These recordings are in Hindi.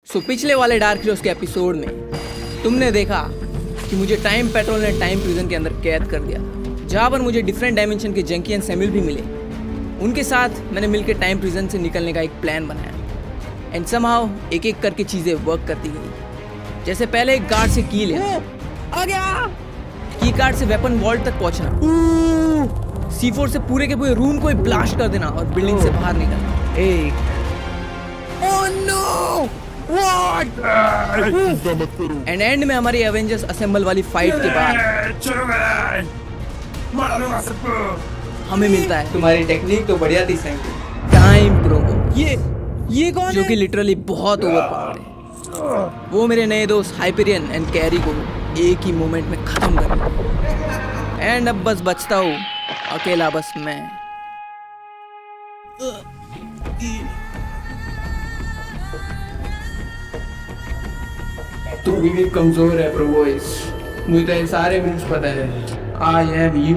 पिछले वाले डार्क हीरोज के एपिसोड में तुमने देखा कि मुझे टाइम पेट्रोल ने टाइम प्रिजन के अंदर कैद कर दिया, जहाँ पर मुझे डिफरेंट डायमेंशन के जंकी एंड सैमुअल भी मिले। उनके साथ मैंने मिलकर टाइम प्रिजन से निकलने का एक प्लान बनाया एंड समहाउ एक एक करके चीज़ें वर्क करती गई। जैसे पहले एक गार्ड से की लिया, आ गया की कार्ड से वेपन वॉल्ट तक पहुंचना, C4 से पूरे के पूरे रूम को ब्लास्ट कर देना और बिल्डिंग से बाहर निकलना। Oh know what and and में हमारी एवेंजर्स असेंबल वाली फाइट के बाद हमें मिलता है तुम्हारी टेक्निक तो बढ़िया थी सैंक टाइम प्रोमो। ये कौन जो कि लिटरली बहुत ओवरपावर्ड है। वो मेरे नए दोस्त हाइपरियन एंड कैरी को एक ही मोमेंट में खत्म कर दिया एंड अब बस बचता हूँ अकेला, बस मैं। तू भी कमजोर है प्रोबॉयज, मुझे तो सारे मूव्स पता है। I am you.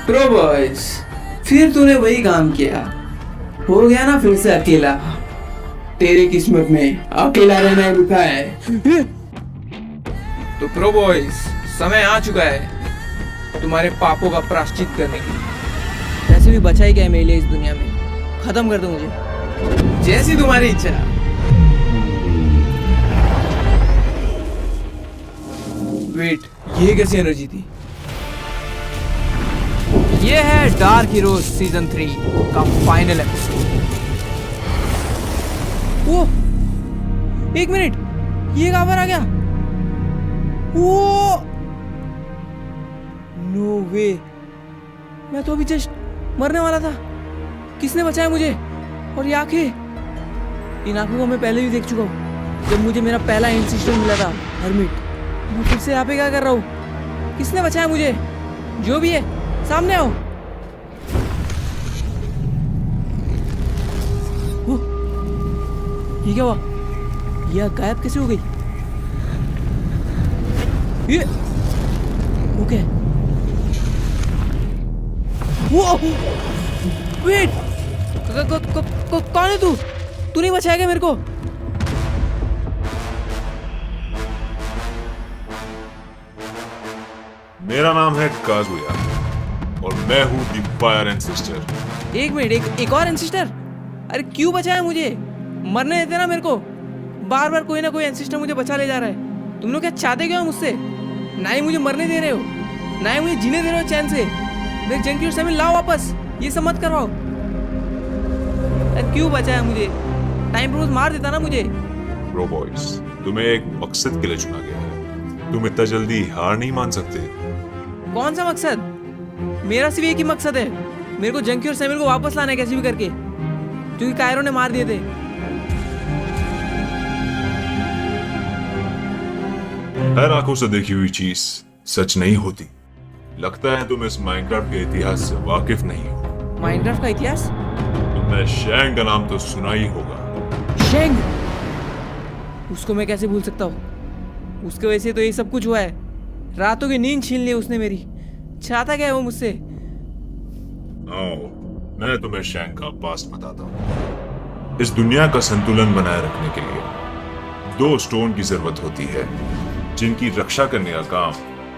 प्रोबॉयज फिर तूने वही काम किया, हो गया ना फिर से अकेला। तेरी किस्मत में अकेला रहना लिखा है। तो प्रोबॉयज समय आ चुका है तुम्हारे पापों का प्रायश्चित करने की। वैसे भी बचा ही क्या है मेरे लिए इस दुनिया में, खत्म कर दो मुझे जैसी तुम्हारी इच्छा। वेट, ये कैसी एनर्जी थी? ये है डार्क हीरोज सीजन 3 का फाइनल एपिसोड। वो एक मिनट, ये कहां पर आ गया? वो नो वे, मैं तो अभी जस्ट मरने वाला था। किसने बचाया मुझे? और ये आंखें, इन आंखों को मैं पहले भी देख चुका हूँ जब मुझे मेरा पहला इंसिस्टर मिला था हर्मिट। मैं फिर से यहाँ पे क्या कर रहा हूँ? किसने बचाया मुझे? जो भी है सामने आओ। ये क्या हुआ? यह गायब कैसे हो गई? ये ओके, वो वेट, कौन है तू? तू नहीं बचाएगा मेरे को? मेरा नाम है काजुया और मैं हूँ द फायर एंसेस्टर। एक मिनट, एक और एंसेस्टर? अरे क्यों बचाया मुझे? मरने देते ना मेरे को। बार बार कोई ना कोई एंसेस्टर मुझे बचा ले जा रहा है। तुम लोग क्या चाहते क्यों मुझसे? ना ही मुझे मरने दे रहे हो, ना ही मुझे जीने दे रहे हो चैन से। मेरे जंकी और सैमुअल लाओ वापस, ये सब मत करवाओ। क्यों बचाया मुझे? टाइम प्रोज मार देता ना मुझे। प्रोबॉयज, तुम्हें एक मकसद के लिए चुना गया है। तुम इतना जल्दी हार नहीं मान सकते। कौन सा मकसद? मेरा सिर्फ एक ही मकसद है, मेरे को जंकी और सैमुअल को वापस लाना है कैसे भी करके, क्योंकि कायरो ने मार दिए थे। हर आंखों से देखी हुई चीज सच नहीं होती। लगता है तुम इस माइनक्राफ्ट के इतिहास से वाकिफ नहीं हो। माइनक्राफ्ट का इतिहास? तुमने शैंग का नाम तो सुना ही होगा। शैंग? उसको मैं कैसे भूल सकता हूँ? उसके वजह से तो ये सब कुछ हुआ है। रातों की नींद छीन ली उसने मेरी। चाहता क्या है वो मुझसे? मैं तुम्हें शैंग का पास्ट बताता हूँ। इस दुनिया का संतुलन बनाए रखने के लिए 2 स्टोन की जरूरत होती है, जिनकी रक्षा करने का काम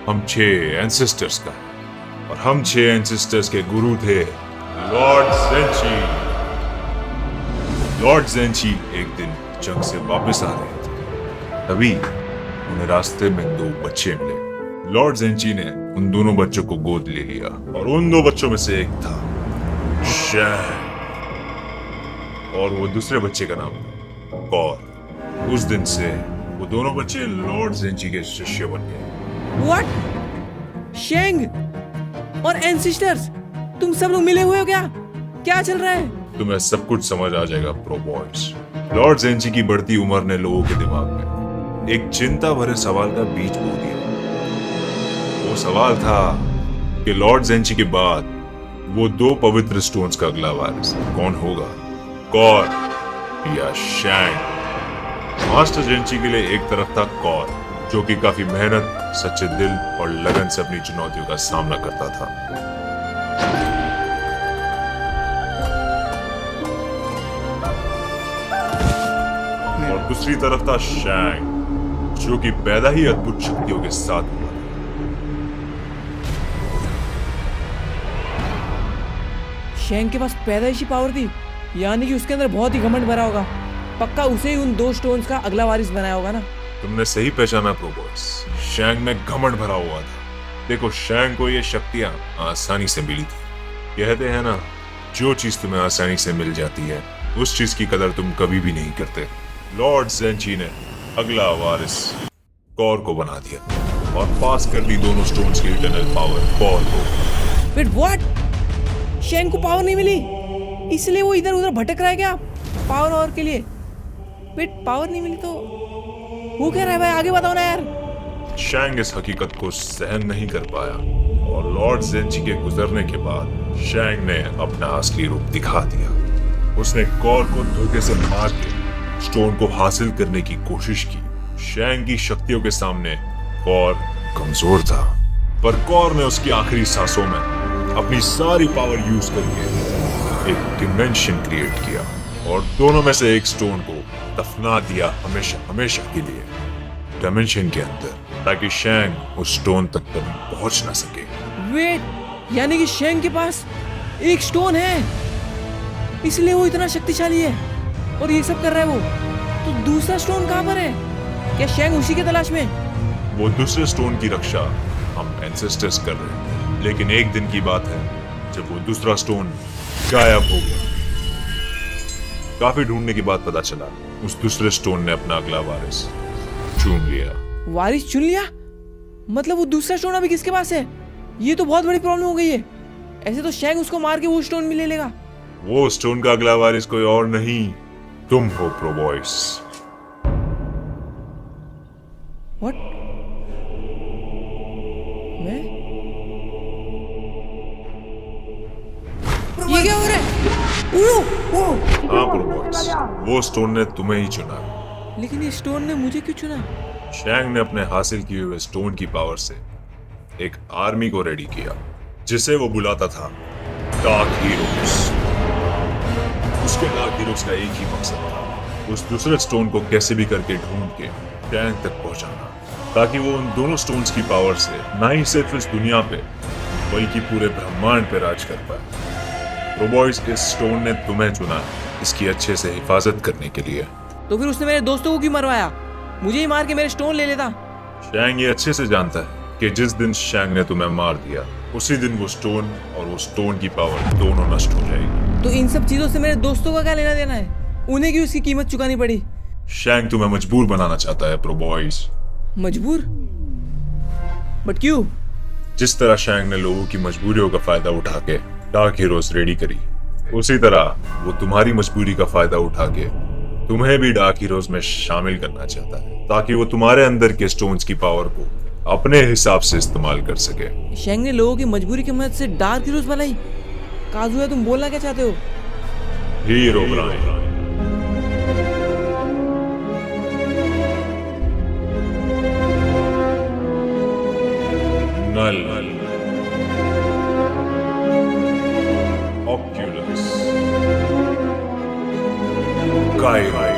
हम 6 एंसेस्टर्स का है। और हम 6 एंसेस्टर्स के गुरु थे लॉर्ड ज़ेंची। लॉर्ड ज़ेंची एक दिन जंग से वापस आ रहे थे, तभी उन्हें रास्ते में 2 बच्चे मिले। लॉर्ड ज़ेंची ने उन दोनों बच्चों को गोद ले लिया और उन 2 बच्चों में से एक था शैंग और वो दूसरे बच्चे का नाम कॉर। उस दिन से वो दोनों बच्चे लॉर्ड ज़ेंची के शिष्य बन गए। व्हाट? शैंग और एंसेस्टर्स, तुम सब लोग मिले हुए हो क्या? क्या चल रहा है? तुम्हें सब कुछ समझ आ जाएगा प्रोबॉयज। लॉर्ड ज़ेंची की बढ़ती उम्र ने लोगों के दिमाग में एक चिंता भरे सवाल का बीज बो दिया। वो सवाल था कि लॉर्ड ज़ेंची के बाद वो 2 पवित्र स्टोन्स का अगला वारिस कौन होगा, कॉर या शैंग? मास्टर ज़ेंची के लिए एक तरफ था कॉर, जो कि काफी मेहनत, सच्चे दिल और लगन से अपनी चुनौतियों का सामना करता था। दूसरी तरफ था शैंग, जो कि पैदा ही अद्भुत शक्तियों के साथ हुआ। शैंग के पास पैदाइशी पावर थी, यानी कि उसके अंदर बहुत ही घमंड भरा होगा। पक्का उसे ही उन 2 स्टोन्स का अगला वारिस बनाया होगा ना। तुमने सही पहचाना प्रो बॉयज, शैंग में घमंड भरा हुआ था। देखो, शैंग को ये शक्तियां आसानी से मिली थी। कहते हैं ना, जो चीज तुम्हें आसानी से मिल जाती है उस चीज की कदर तुम कभी भी नहीं करते। लॉर्ड ज़ेंची ने अगला वारिस कॉर को बना दिया और पास कर दी दोनों स्टोन्स की इटर्नल पावर कॉर को। Wait, what? शैंग को पावर नहीं मिली, इसलिए वो इधर उधर भटक रहा है क्या पावर और के लिए? वेट, पावर नहीं मिली तो वो कह रहा है भाई, आगे बताओ ना यार। शैंग इस हकीकत को सहन नहीं कर पाया और लॉर्ड ज़ेंची के गुजरने के बाद शैंग ने अपना असली रूप दिखा दिया। उसने कॉर को धोखे से मार के स्टोन को हासिल करने की कोशिश की। शैंग की शक्तियों के सामने कॉर कमजोर था, पर कॉर ने उसकी आखिरी सांसों में अपनी सारी पावर यूज करके एक डिमेंशन क्रिएट किया और दोनों में से एक स्टोन को दफना दिया हमेशा हमेशा के लिए डायमेंशन के अंदर, ताकि शैंग उस स्टोन तक कभी पहुंच ना सके। वेट, यानी कि शैंग के पास एक स्टोन है, इसलिए वो इतना शक्तिशाली है और ये सब कर रहा है वो। तो दूसरा स्टोन कहाँ पर है? क्या शैंग उसी के तलाश में? वो दूसरे स्टोन की रक्षा हम एंसेस्टर्स कर रहे थे, लेकिन एक दिन की बात है जब वो दूसरा स्टोन गायब हो गया। काफी ढूंढने के बाद पता चला उस दूसरे स्टोन ने अपना अगला वारिस चुन लिया। वारिस चुन लिया? मतलब वो दूसरा स्टोन अभी किसके पास है? ये तो बहुत बड़ी प्रॉब्लम हो गई है। ऐसे तो शैंग उसको मार के वो स्टोन भी ले लेगा। वो स्टोन का अगला वारिस कोई और नहीं, तुम हो प्रो बॉयज। व्हाट? मैं? ये क्या हो रहा है? हाँ प्रो बॉयज, वो स्टोन ने तुम्हें ही चुना। लेकिन ये स्टोन ने मुझे क्यों चुना? शैंग ने अपने हासिल किए हुए स्टोन की पावर से एक आर्मी को रेडी किया, जिसे वो बुलाता था डार्क हीरोज। उसके डार्क हीरोज का एक ही मकसद था, उस दूसरे स्टोन को कैसे भी करके ढूंढ के शैंग तक पहुंचाना, ताकि वो उन दोनों स्टोन्स की पावर से ना ही सिर्फ इस दुनिया पे बल्कि पूरे ब्रह्मांड पे राज कर पाए। प्रो बॉयज, इस स्टोन ने तुम्हें चुना इसकी अच्छे से हिफाजत करने के लिए। तो फिर उसने मेरे दोस्तों को क्यों मरवाया? मुझे ही मार के मेरे स्टोन ले लेता। शैंग ये अच्छे से जानता है कि जिस दिन शैंग ने तुम्हें मार दिया उसी दिन वो स्टोन और वो स्टोन की पावर दोनों नष्ट हो जाएगी। तो इन सब चीजों से मेरे दोस्तों का क्या लेना देना है? उन्हें क्यों इसकी कीमत चुकानी पड़ी? शैंग तुम्हें मजबूर बनाना चाहता है प्रो बॉयज। मजबूर? बट क्यों? जिस तरह शैंग ने लोगों की मजबूरियों का फायदा उठा के डार्क हीरोज रेडी करी, उसी तरह वो तुम्हारी मजबूरी का फायदा उठा के तुम्हें भी डार्क हीरोज में शामिल करना चाहता है, ताकि वो तुम्हारे अंदर के स्टोन्स की पावर को अपने हिसाब से इस्तेमाल कर सके। शैंग ने लोगों की मजबूरी की मदद से डार्क हीरोज बनाई। काजुया, तुम बोलना क्या चाहते हो? हीरो बनाए। नल, ऑक्यूलस, काइरो,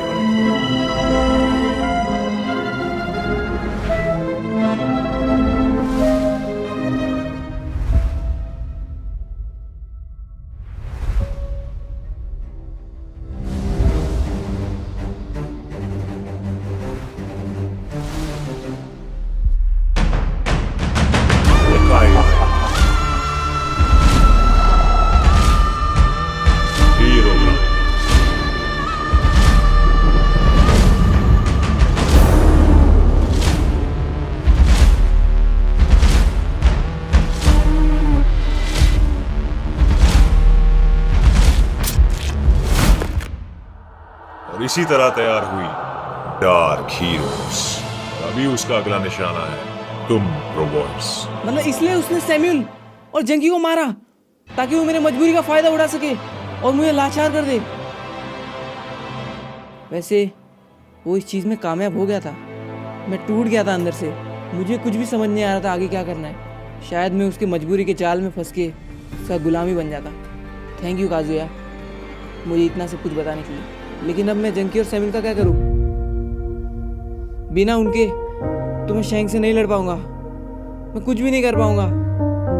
और इसी तरह तैयार हुई डार्क हीरोज। अभी उसका अगला निशाना है तुम प्रो बॉयज। मतलब इसलिए उसने सैम्यूल और जंकी को मारा, ताकि वो मेरे मजबूरी का फायदा उठा सके और मुझे लाचार कर दे। वैसे वो इस चीज में कामयाब हो गया था। मैं टूट गया था अंदर से, मुझे कुछ भी समझ नहीं आ रहा था आगे क्या करना है। शायद मैं उसके मजबूरी के जाल में फंस के उसका गुलामी बन जाता। थैंक यू काजुया, मुझे इतना सब कुछ बताने के लिए। लेकिन अब मैं जंकी और सैम्यूल का क्या करूँ? बिना उनके तो मैं शेंग से नहीं लड़ पाऊंगा, मैं कुछ भी नहीं कर पाऊंगा।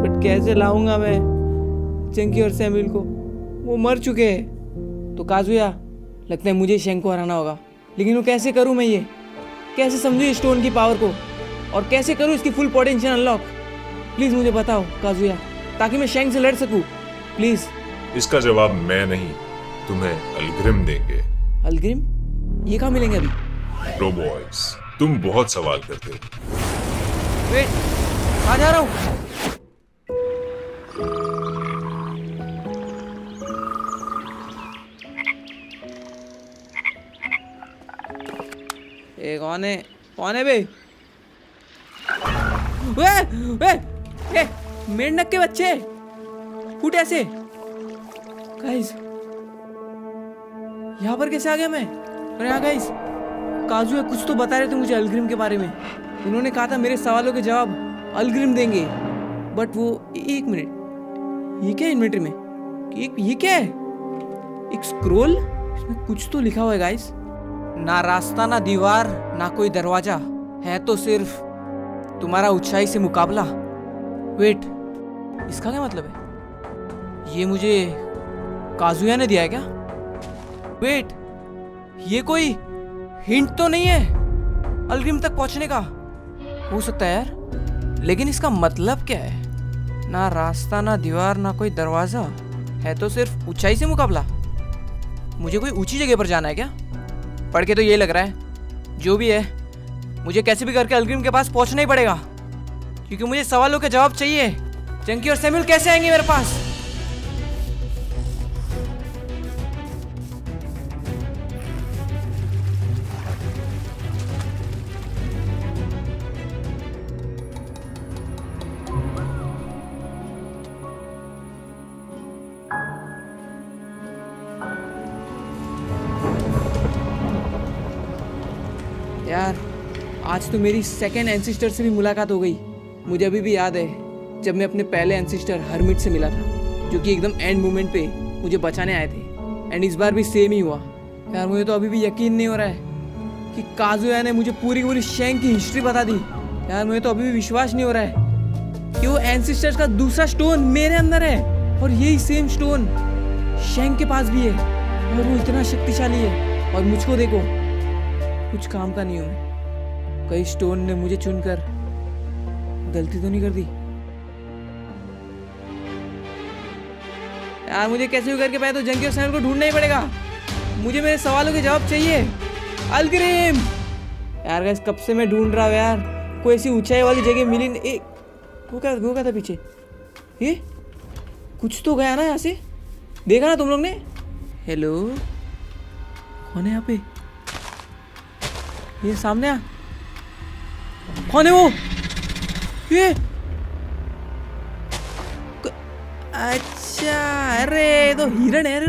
बट कैसे लाऊंगा मैं चंकी और सैमुअल को? वो मर चुके हैं। तो काजुया, लगता है मुझे शेंग को हराना होगा, लेकिन वो कैसे करूं मैं? ये कैसे समझूं इस स्टोन की पावर को, और कैसे करूं इसकी फुल पोटेंशियल अनलॉक? प्लीज मुझे बताओ काजुया, ताकि मैं शेंग से लड़ सकूं, प्लीज। इसका जवाब मैं नहीं, तुम्हें अलग्रिम देंगे। अलग्रिम? ये कहाँ मिलेंगे अभी? प्रो बॉयज, तुम बहुत सवाल करते हो। वेट, कहाँ जा रहा हूँ? कौन है? कौन है बे? वे वे ए, मेंढक के बच्चे फूट ऐसे। गाइस, यहाँ पर कैसे आ गया मैं? अरे हाँ गाइस, काजू है कुछ तो बता रहे थे मुझे अलग्रिम के बारे में। उन्होंने कहा था मेरे सवालों के जवाब अलग्रिम देंगे। बट वो एक मिनट, ये क्या इन्वेंटरी में? ये क्या है? एक स्क्रोल, इसमें कुछ तो लिखा हुआ है गाइस। ना रास्ता ना दीवार ना कोई दरवाजा, है तो सिर्फ तुम्हारा ऊंचाई से मुकाबला। वेट, इसका क्या मतलब है? ये मुझे काजुया ने दिया है क्या? वेट, ये कोई हिंट तो नहीं है अलग्रिम तक पहुंचने का? हो सकता है यार, लेकिन इसका मतलब क्या है? ना रास्ता ना दीवार ना कोई दरवाजा, है तो सिर्फ ऊंचाई से मुकाबला। मुझे कोई ऊंची जगह पर जाना है क्या? पढ़ के तो ये लग रहा है, जो भी है मुझे कैसे भी करके अलग्रिम के पास पहुंचना ही पड़ेगा, क्योंकि मुझे सवालों के जवाब चाहिए। चंकी और सैमुअल कैसे आएंगे मेरे पास? यार, आज तो मेरी सेकेंड एंसिस्टर से भी मुलाकात हो गई। मुझे अभी भी याद है जब मैं अपने पहले एंसिस्टर हरमिट से मिला था, जो कि एकदम एंड मोमेंट पे मुझे बचाने आए थे। एंड इस बार भी सेम ही हुआ। यार, मुझे तो अभी भी यकीन नहीं हो रहा है कि काजुया ने मुझे पूरी की पूरी शेंग की हिस्ट्री बता दी। यार, मुझे तो अभी भी विश्वास नहीं हो रहा है कि वो एंसिस्टर्स का दूसरा स्टोन मेरे अंदर है, और यही सेम स्टोन शेंग के पास भी है, और वो इतना शक्तिशाली है। और मुझको देखो, कुछ काम का नहीं हूं मैं। कई स्टोन ने मुझे चुनकर गलती तो नहीं कर दी? यार, मुझे कैसे भी करके पहले तो जंकी और सैमुअल को ढूंढना ही पड़ेगा। मुझे मेरे सवालों के जवाब चाहिए। अलग्रिम! यार गाइस, कब से मैं ढूंढ रहा हूँ यार, कोई ऐसी ऊंचाई वाली जगह मिली नहीं। वो क्या था पीछे? ये कुछ तो गया ना यहाँ से, देखा ना तुम लोग ने? हेलो, कौन है यहाँ पे? ये सामने आ, कौन है वो? ये अच्छा, अरे तो हिरण है।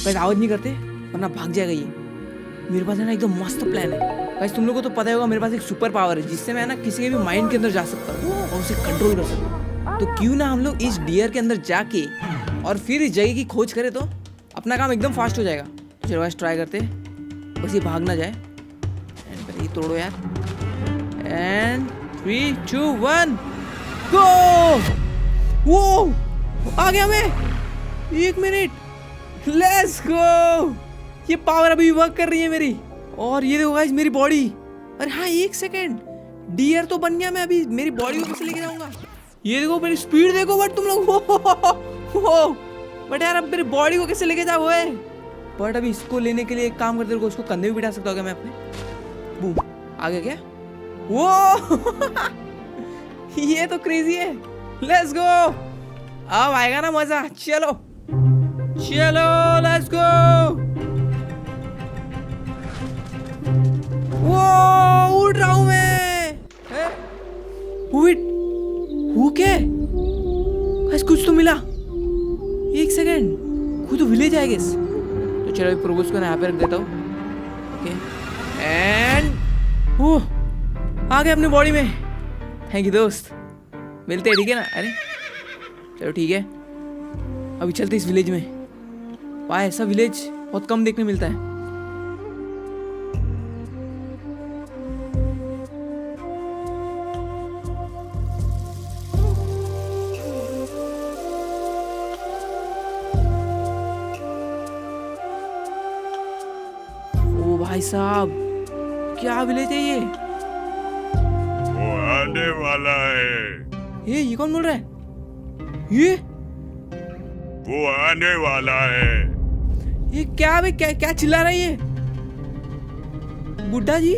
गाइस, आवाज नहीं करते वरना भाग जाएगा ये। मेरे पास है ना एकदम मस्त प्लान है। गाइस, तुम लोगों को तो पता होगा मेरे पास एक सुपर पावर है, जिससे मैं ना किसी के भी माइंड के अंदर जा सकता हूँ और उसे कंट्रोल कर सकता हूँ। तो क्यों ना हम लोग इस डियर के अंदर जाके और फिर इस जगह की खोज करें, तो अपना काम एकदम फास्ट हो जाएगा। तो चलो गाइस, ट्राई करते हैं, बस ये भाग ना जाए। एंड ये तोड़ो यार। एंड 3, 2, 1 गो! वो आ गया मैं। 1 मिनट, लेट्स गो! ये पावर अभी वर्क कर रही है मेरी। और ये देखो गाइस, मेरी बॉडी। अरे हाँ, 1 सेकेंड, डियर तो बन गया मैं। अभी मेरी बॉडी को कैसे लेके जाऊंगा? ये देखो मेरी स्पीड देखो। बट तुम लोग बट यार, अब मेरी बॉडी को कैसे लेके जाओ? बट अभी इसको लेने के लिए एक काम करते रहो, उसको कंधे भी बिठा सकता हूँ क्या मैं अपने? बूम, आ गया क्या? वो ये तो क्रेजी है। लेट्स गो, अब आएगा ना मजा। चलो चलो, लेट्स गो। वो उड़ रहा हूं मैं। वो क्या है? कुछ तो मिला। 1 सेकेंड, कोई तो विलेज है गेस। तो चलो प्रोबोस को यहाँ पे रख देता हूँ। ओके, एंड वो आ गया अपनी बॉडी में। थैंक यू दोस्त, मिलते हैं, ठीक है ना? अरे चलो ठीक है, अभी चलते इस विलेज में। वाह, ऐसा विलेज बहुत कम देखने मिलता है। भाई साहब, क्या विलेज है ये? वो आने वाला है। ये कौन बोल रहा है? ये वो आने वाला है। क्या भाई, क्या चिल्ला रहा है ये? बुड्ढा जी,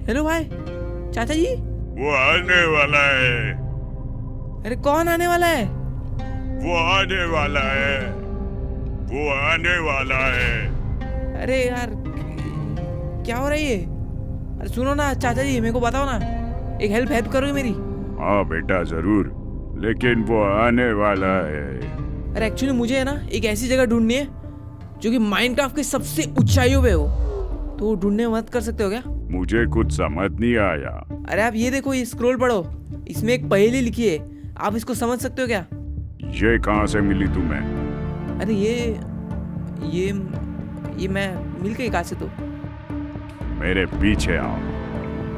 हेलो भाई, चाचा जी। वो आने वाला है। अरे कौन आने वाला है? वो आने वाला है। वो आने वाला है। अरे यार, क्या हो रहा है ये? अरे सुनो ना चाचा जी, मेरे को बताओ ना, एक हेल्प करोगे मेरी? हाँ बेटा जरूर, लेकिन वो आने वाला है। अरे एक्चुअली मुझे है ना एक ऐसी जगह ढूंढनी है जो कि माइनक्राफ्ट के सबसे ऊंचाइयों पे हो, तो ढूंढने में मदद कर सकते हो क्या? मुझे कुछ समझ नहीं आया। अरे आप ये देखो, ये स्क्रॉल पढ़ो, इसमें एक पहेली लिखी है, आप इसको समझ सकते हो क्या? ये कहाँ से मिली तुम्हें? अरे ये मैं मिल गई कहाँ से तो? मेरे पीछे आओ।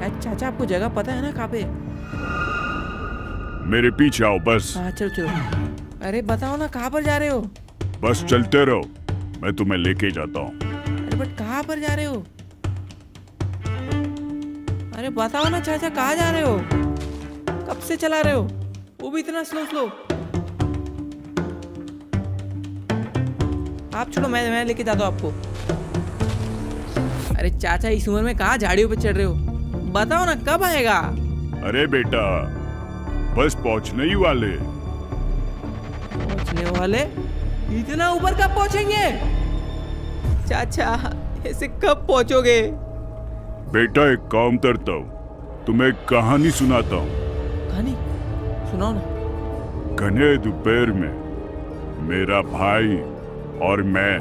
यार चाचा, आपको जगह पता है ना कहाँ पे? मेरे पीछे आओ बस। हाँ चलो। अरे बताओ ना, कहाँ पर जा रहे हो? बस चलते रहो, मैं तुम्हें लेके जाता हूँ। अरे बट कहाँ पर जा रहे हो? अरे बताओ ना चाचा, कहाँ जा रहे हो? कब से चला रहे हो, वो भी इतना स्लो? आप छोड़ो, मैं लेके जाता हूँ आपको। अरे चाचा, इस उम्र में कहाँ झाड़ियों पे चढ़ रहे हो? बताओ ना कब आएगा? अरे बेटा, बस पहुंचने ही वाले। पहुंचने वाले? इतना ऊपर कब पहुंचेंगे? चाचा, ऐसे कब पहुंचोगे? बेटा एक काम करता हूँ, तुम्हें एक कहानी सुनाता हूँ। कहानी सुनाओ ना। घने दोपहर में मेरा भाई और मैं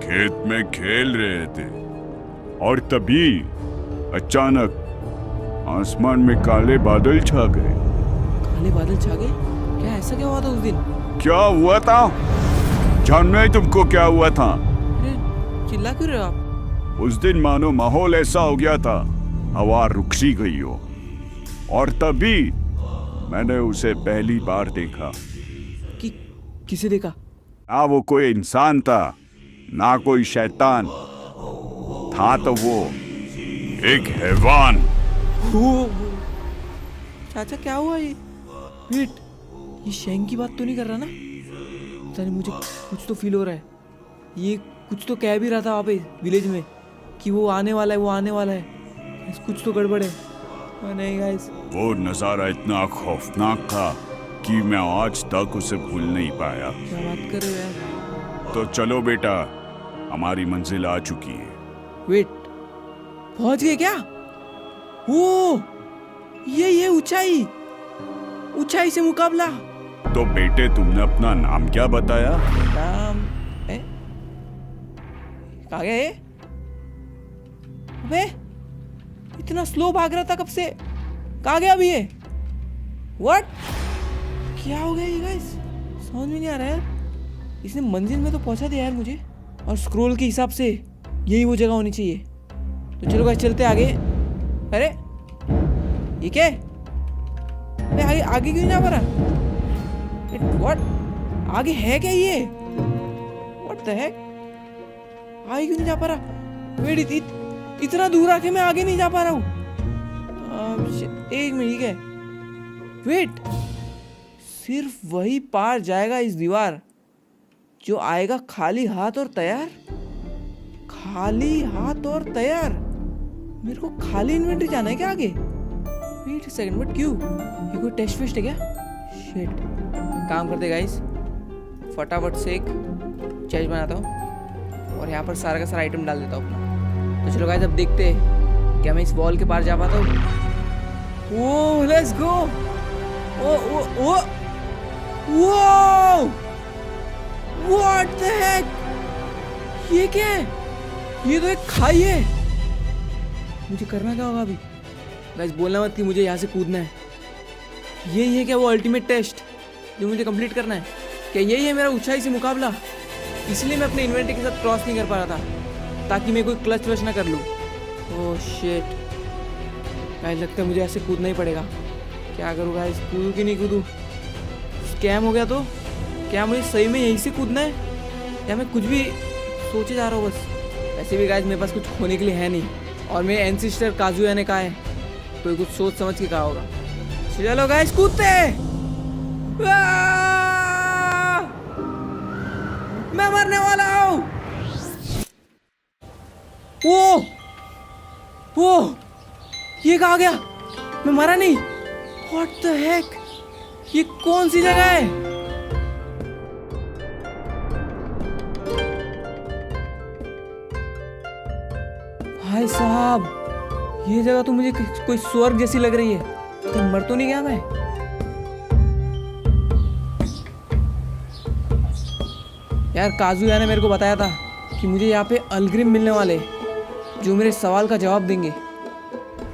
खेत में खेल रहे थे, और तभी अचानक आसमान में काले बादल छा गए। काले बादल छा गए? क्या ऐसा क्या हुआ था उस दिन? क्या हुआ था? जानना है तुमको क्या हुआ था? अरे चिल्ला क्यों रहे हो आप? उस दिन मानो माहौल ऐसा हो गया था, हवा रुक सी गई हो, और तभी मैंने उसे पहली बार देखा। किसे देखा? ना वो कोई इंसान था, ना कोई शैतान था, तो वो एक हैवान। चाचा क्या हुआ ये? वेट, ये शैंग की बात तो नहीं कर रहा ना? पता नहीं, मुझे कुछ तो फील हो रहा है। ये कुछ तो कह भी रहा था वहाँ पे विलेज में कि वो आने वाला है। कुछ तो गड़बड़ है। नहीं गाइस, वो नजारा इतना खौफनाक था कि मैं आज तक उसे भूल नहीं पाया। क्या बात कर रहे हो यार? तो चलो बेटा, हमारी मंजिल आ चुकी है। वेट, पहुंच गए क्या? ओ, ये ऊंचाई से मुकाबला। तो बेटे, तुमने अपना नाम क्या बताया? नाम कहाँ गया ये? अबे इतना स्लो भाग रहा था कब से, कहाँ गया अभी ये? व्हाट? क्या हो गया ये गाइस? समझ में नहीं आ रहा यार। इसने मंजिल में तो पहुंचा दिया यार मुझे, और स्क्रॉल के हिसाब से यही वो जगह होनी चाहिए। तो चलो गाइस, चलते आगे। अरे ये क्या? अरे आगे क्यों नहीं जा पा रहा? व्हाट? आगे है क्या ये? What the heck? आगे क्यों नहीं जा पा रहा? वेट, इतना दूर आके मैं आगे नहीं जा पा रहा हूँ। एक मिनट, है वेट, सिर्फ वही पार जाएगा इस दीवार जो आएगा खाली हाथ और तैयार। मेरे को खाली इन्वेंटरी जाना है क्या आगे? वेट सेकंड, बट क्यों? ये कोई टेस्ट फेस्ट है क्या? शिट, काम करते गाइस, फटाफट से एक चेस्ट बनाता हूँ और यहाँ पर सारा का सारा आइटम डाल देता हूँ अपना। तो चलो गाइस, अब देखते हैं क्या मैं इस वॉल के पार जा पाता हूँ। ओह let's go. Oh what the heck? ये क्या है? ये तो एक खाई है। मुझे करना क्या होगा अभी? गाइस बोलना मत कि मुझे यहाँ से कूदना है। यही है क्या वो अल्टीमेट टेस्ट जो मुझे कंप्लीट करना है? क्या यही है मेरा ऊंचाई से मुकाबला? इसलिए मैं अपने इन्वेंटरी के साथ क्रॉस नहीं कर पा रहा था, ताकि मैं कोई क्लच वच ना कर लूँ। ओह शिट, गाइस लगता है मुझे ऐसे कूदना ही पड़ेगा। क्या करूँ गाइस, कूदूँ कि नहीं कूदूँ? स्कैम हो गया तो क्या मुझे सही में यहीं से कूदना है, या मैं कुछ भी सोचे जा रहा हूँ? बस वैसे भी गाइस मेरे पास कुछ खोने के लिए है नहीं, और मेरे एंसिस्टर काजुया ने कहा है तो ये कुछ सोच समझ के कहा होगा। चलो गाइस कूदते हैं। मैं मरने वाला हूँ। वो ये कहाँ गया? मैं मरा नहीं। What the heck? ये कौन सी जगह है? भाई साहब, ये जगह तो मुझे कोई स्वर्ग जैसी लग रही है। कहीं मर तो नहीं गया मैं? यार काजुया ने मेरे को बताया था कि मुझे यहाँ पे अलग्रिम मिलने वाले जो मेरे सवाल का जवाब देंगे।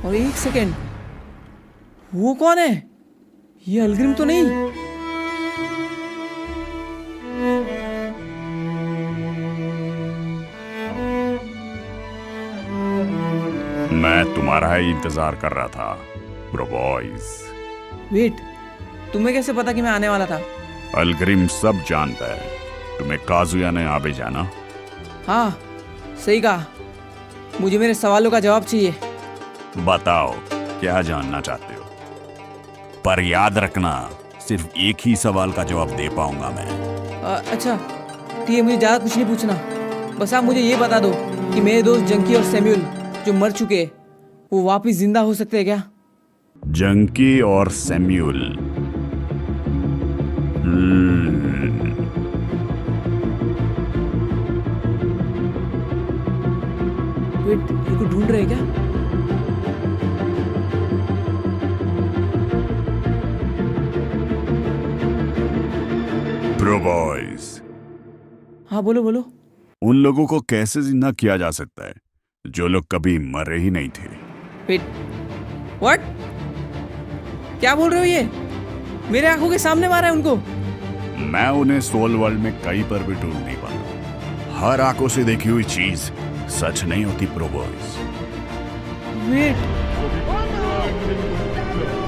और एक सेकेंड, वो कौन है? ये अलग्रिम तो नहीं? मैं तुम्हारा ही इंतजार कर रहा था ब्रो बॉयज। वेट, तुम्हें कैसे पता कि मैं आने वाला था? अलग्रिम सब जानता है। तुम्हें काजुया ने यहाँ भेजा ना? हाँ सही कहा। मुझे मेरे सवालों का जवाब चाहिए। बताओ क्या जानना चाहते हो, पर याद रखना सिर्फ एक ही सवाल का जवाब दे पाऊंगा मैं। अच्छा ठीक है, मुझे ज़्यादा कुछ नहीं पूछना। बस आप मुझे ये बता दो कि मेरे दोस्त जंकी और सैम्यूल जो मर चुके हैं वो वापस जिंदा हो सकते हैं क्या? जंकी और सैम्यूल, वेट, ये को ढूंढ रहे क्या? ब्रो बॉयज, हाँ बोलो बोलो। उन लोगों को कैसे जिंदा किया जा सकता है जो लोग कभी मरे ही नहीं थे? Wait, what? क्या बोल रहे हो ये? मेरे आंखों के सामने मारा है उनको। मैं उन्हें सोल वर्ल्ड में कहीं पर भी ढूंढ नहीं पाता। हर आंखों से देखी हुई चीज सच नहीं होती प्रो बॉयज। वेट,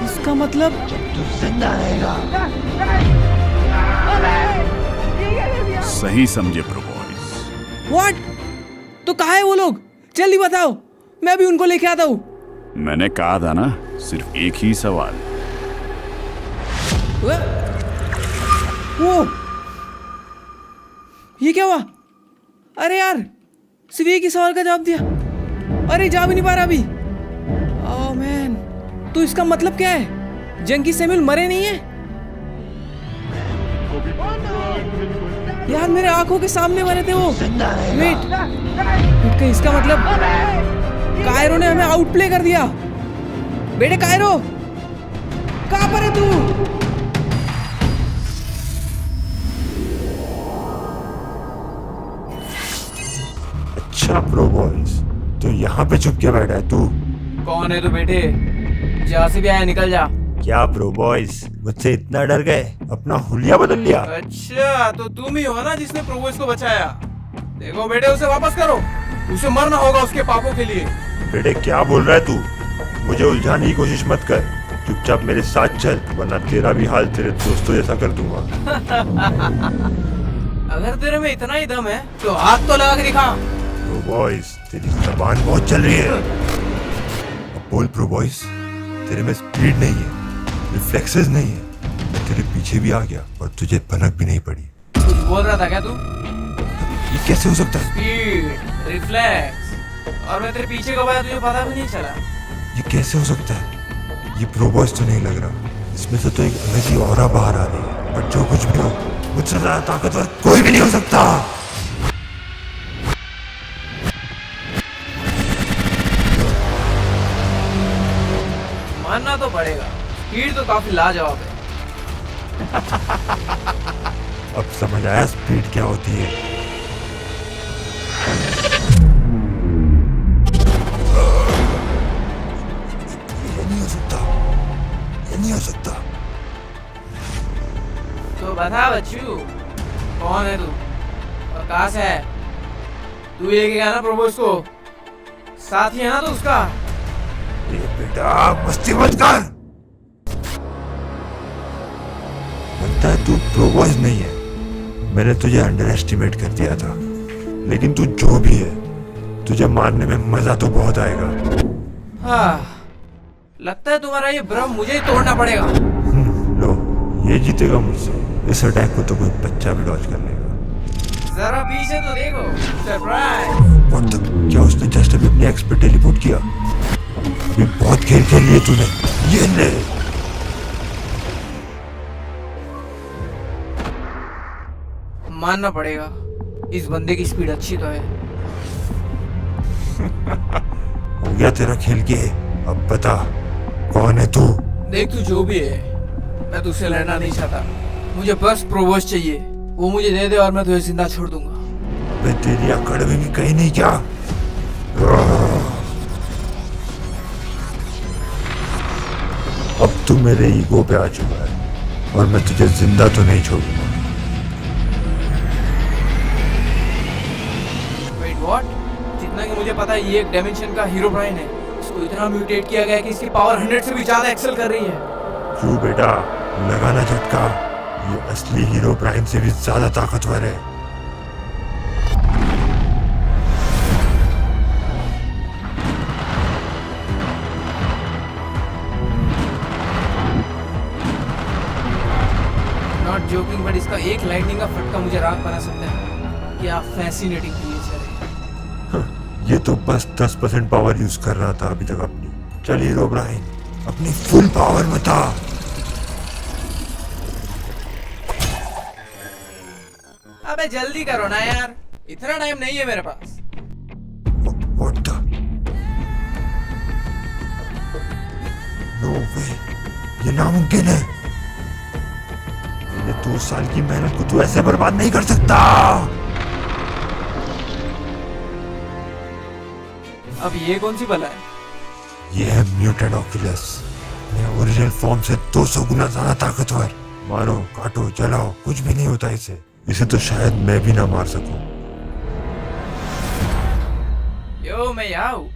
इसका मतलब सही समझे प्रो बॉयज। व्हाट? तो कहाँ है वो लोग? जल्दी बताओ, मैं भी उनको लेके आता हूँ। मैंने कहा था ना, सिर्फ एक ही सवाल। वो ये क्या हुआ? अरे यार, सिर्फ एक ही सवाल का जवाब दिया। अरे जा भी नहीं पा रहा अभी। ओह मैन, तो इसका मतलब क्या है? जंकी सैम्यूल मरे नहीं है? यार मेरे आंखों के सामने मरे थे वो। वेट, कहीं इसका मतलब कायरो ने हमें आउटप्ले कर दिया। बेटे कायरो, कहां पर है तू? अच्छा प्रो बॉयज, तो यहाँ पे छुप के बैठा है तू? कौन है तू बेटे? जहाँ से भी आया निकल जा। क्या प्रो बॉयज, मुझसे इतना डर गए? अपना हुलिया बदल लिया? अच्छा, तो तुम ही हो ना जिसने प्रोबोस को बचाया? देखो बेटे, उसे वापस करो। उसे मरना होगा उसके पापों के लिए। बेटे क्या बोल रहा है तू? मुझे उलझाने की कोशिश मत कर, चुपचाप मेरे साथ चल, वरना तेरा भी हाल तेरे दोस्तों जैसा कर दूंगा। अगर तेरे में इतना ही दम है तो हाथ तो लगा के दिखा। प्रो बॉयज, तेरी जबान बहुत चल रही है। अब बोल प्रो बॉयज, तेरे में स्पीड नहीं है, रिफ्लेक्सेस नहीं है। मैं तेरे पीछे भी आ गया और तुझे भनक भी नहीं पड़ी। कुछ बोल रहा था क्या तू? ये कैसे हो सकता है? स्पीड, रिफ्लेक्स, और मैं तेरे पीछे कब आया तुझे पता भी नहीं चला। ये कैसे हो सकता है? ये प्रो बॉयज तो नहीं लग रहा, इसमें से तो एक अलग ही ऑरा बाहर आ रही है। पर जो कुछ भी हो, मुझसे ज्यादा ताकतवर कोई भी नहीं हो सकता। मानना तो पड़ेगा, स्पीड तो काफी लाजवाब है। अब समझ आया स्पीड क्या होती है। ये नहीं हो सकता, ये नहीं हो सकता। तो बता बच्चू, कौन है तू और कहाँ से है? तू लेके गया ना प्रोबोस को? साथी है ना तो उसका? ये बेटा मस्ती मत कर। लगता है तू प्रो बॉयज नहीं है। मैंने तुझे अंडर एस्टिमेट कर दिया था, लेकिन तू जो भी है, तुझे मारने में मजा तो बहुत आएगा। हाँ, लगता है तुम्हारा ये भ्रम मुझे ही तोड़ना पड़ेगा। लो, ये जीतेगा मुझसे। इस अटैक को तो कोई बच्चा भी डॉज कर लेगा। जरा पीछे तो देखो, सरप्राइज। What the? क्या उसने जस्ट अभी अपने एक्स पे टेलीपोर्ट किया? अभी बहुत खेल खेल लिए तूने। ये ले। मानना पड़ेगा, इस बंदे की स्पीड अच्छी तो है। हो गया तेरा खेल के। अब बता कौन है तू? देख तू जो भी है, मैं तुझसे लड़ना नहीं चाहता। मुझे बस प्रोवोस चाहिए, वो मुझे दे दे और मैं तुझे जिंदा छोड़ दूंगा। अबे तेरी अकड़ में भी कहीं नहीं क्या? अब तू मेरे ईगो पे आ चुका है और मैं तुझे जिंदा तो नहीं छोड़ूंगा। Wait what? जितना कि मुझे पता है ये एक डायमेंशन का हीरो ब्राइन है। इसको इतना म्यूटेट किया गया है कि इसकी पावर 100 से भी ज्यादा एक्सेल कर रही है। क्यों बेटा, लगाना झटका। ये असली हीरो ब्राइन से भी ज्यादा ताकतवर है। नॉट जोकिंग, बट इसका एक लाइटनिंग का फटका मुझे राख बना सकता है। क्या फैसिनेटिंग क्रिएचर है। ये तो बस 10% पावर यूज कर रहा था अभी तक अपनी। चल हीरो ब्राइन, अपनी फुल पावर बता। अबे जल्दी करो ना यार, इतना टाइम नहीं है मेरे पास। What the? No way, ये नामुमकिन है। ये 2 साल की मेहनत को तू ऐसे बर्बाद नहीं कर सकता। अब ये कौन सी बला है? ये है म्यूटेड ऑक्यूलस। ये ओरिजिनल फॉर्म से 200 गुना ज्यादा ताकतवर। मारो, काटो, जलाओ, कुछ भी नहीं होता इसे। इसे तो शायद मैं भी ना मार सकूं। यो मैं यहाँ हूँ।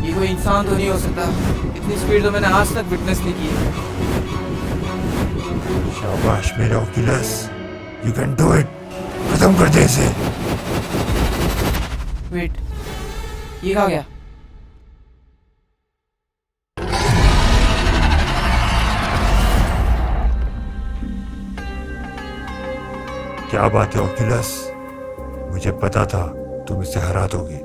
ये कोई इंसान तो नहीं हो सकता। इतनी स्पीड तो मैंने आज तक विटनेस नहीं की है। शाबाश मेरे Oculus, you can do it. खत्म कर दे इसे। वेट, ये कहाँ गया? क्या बात है ऑक्यूलस, मुझे पता था तुम इसे हरा दोगे।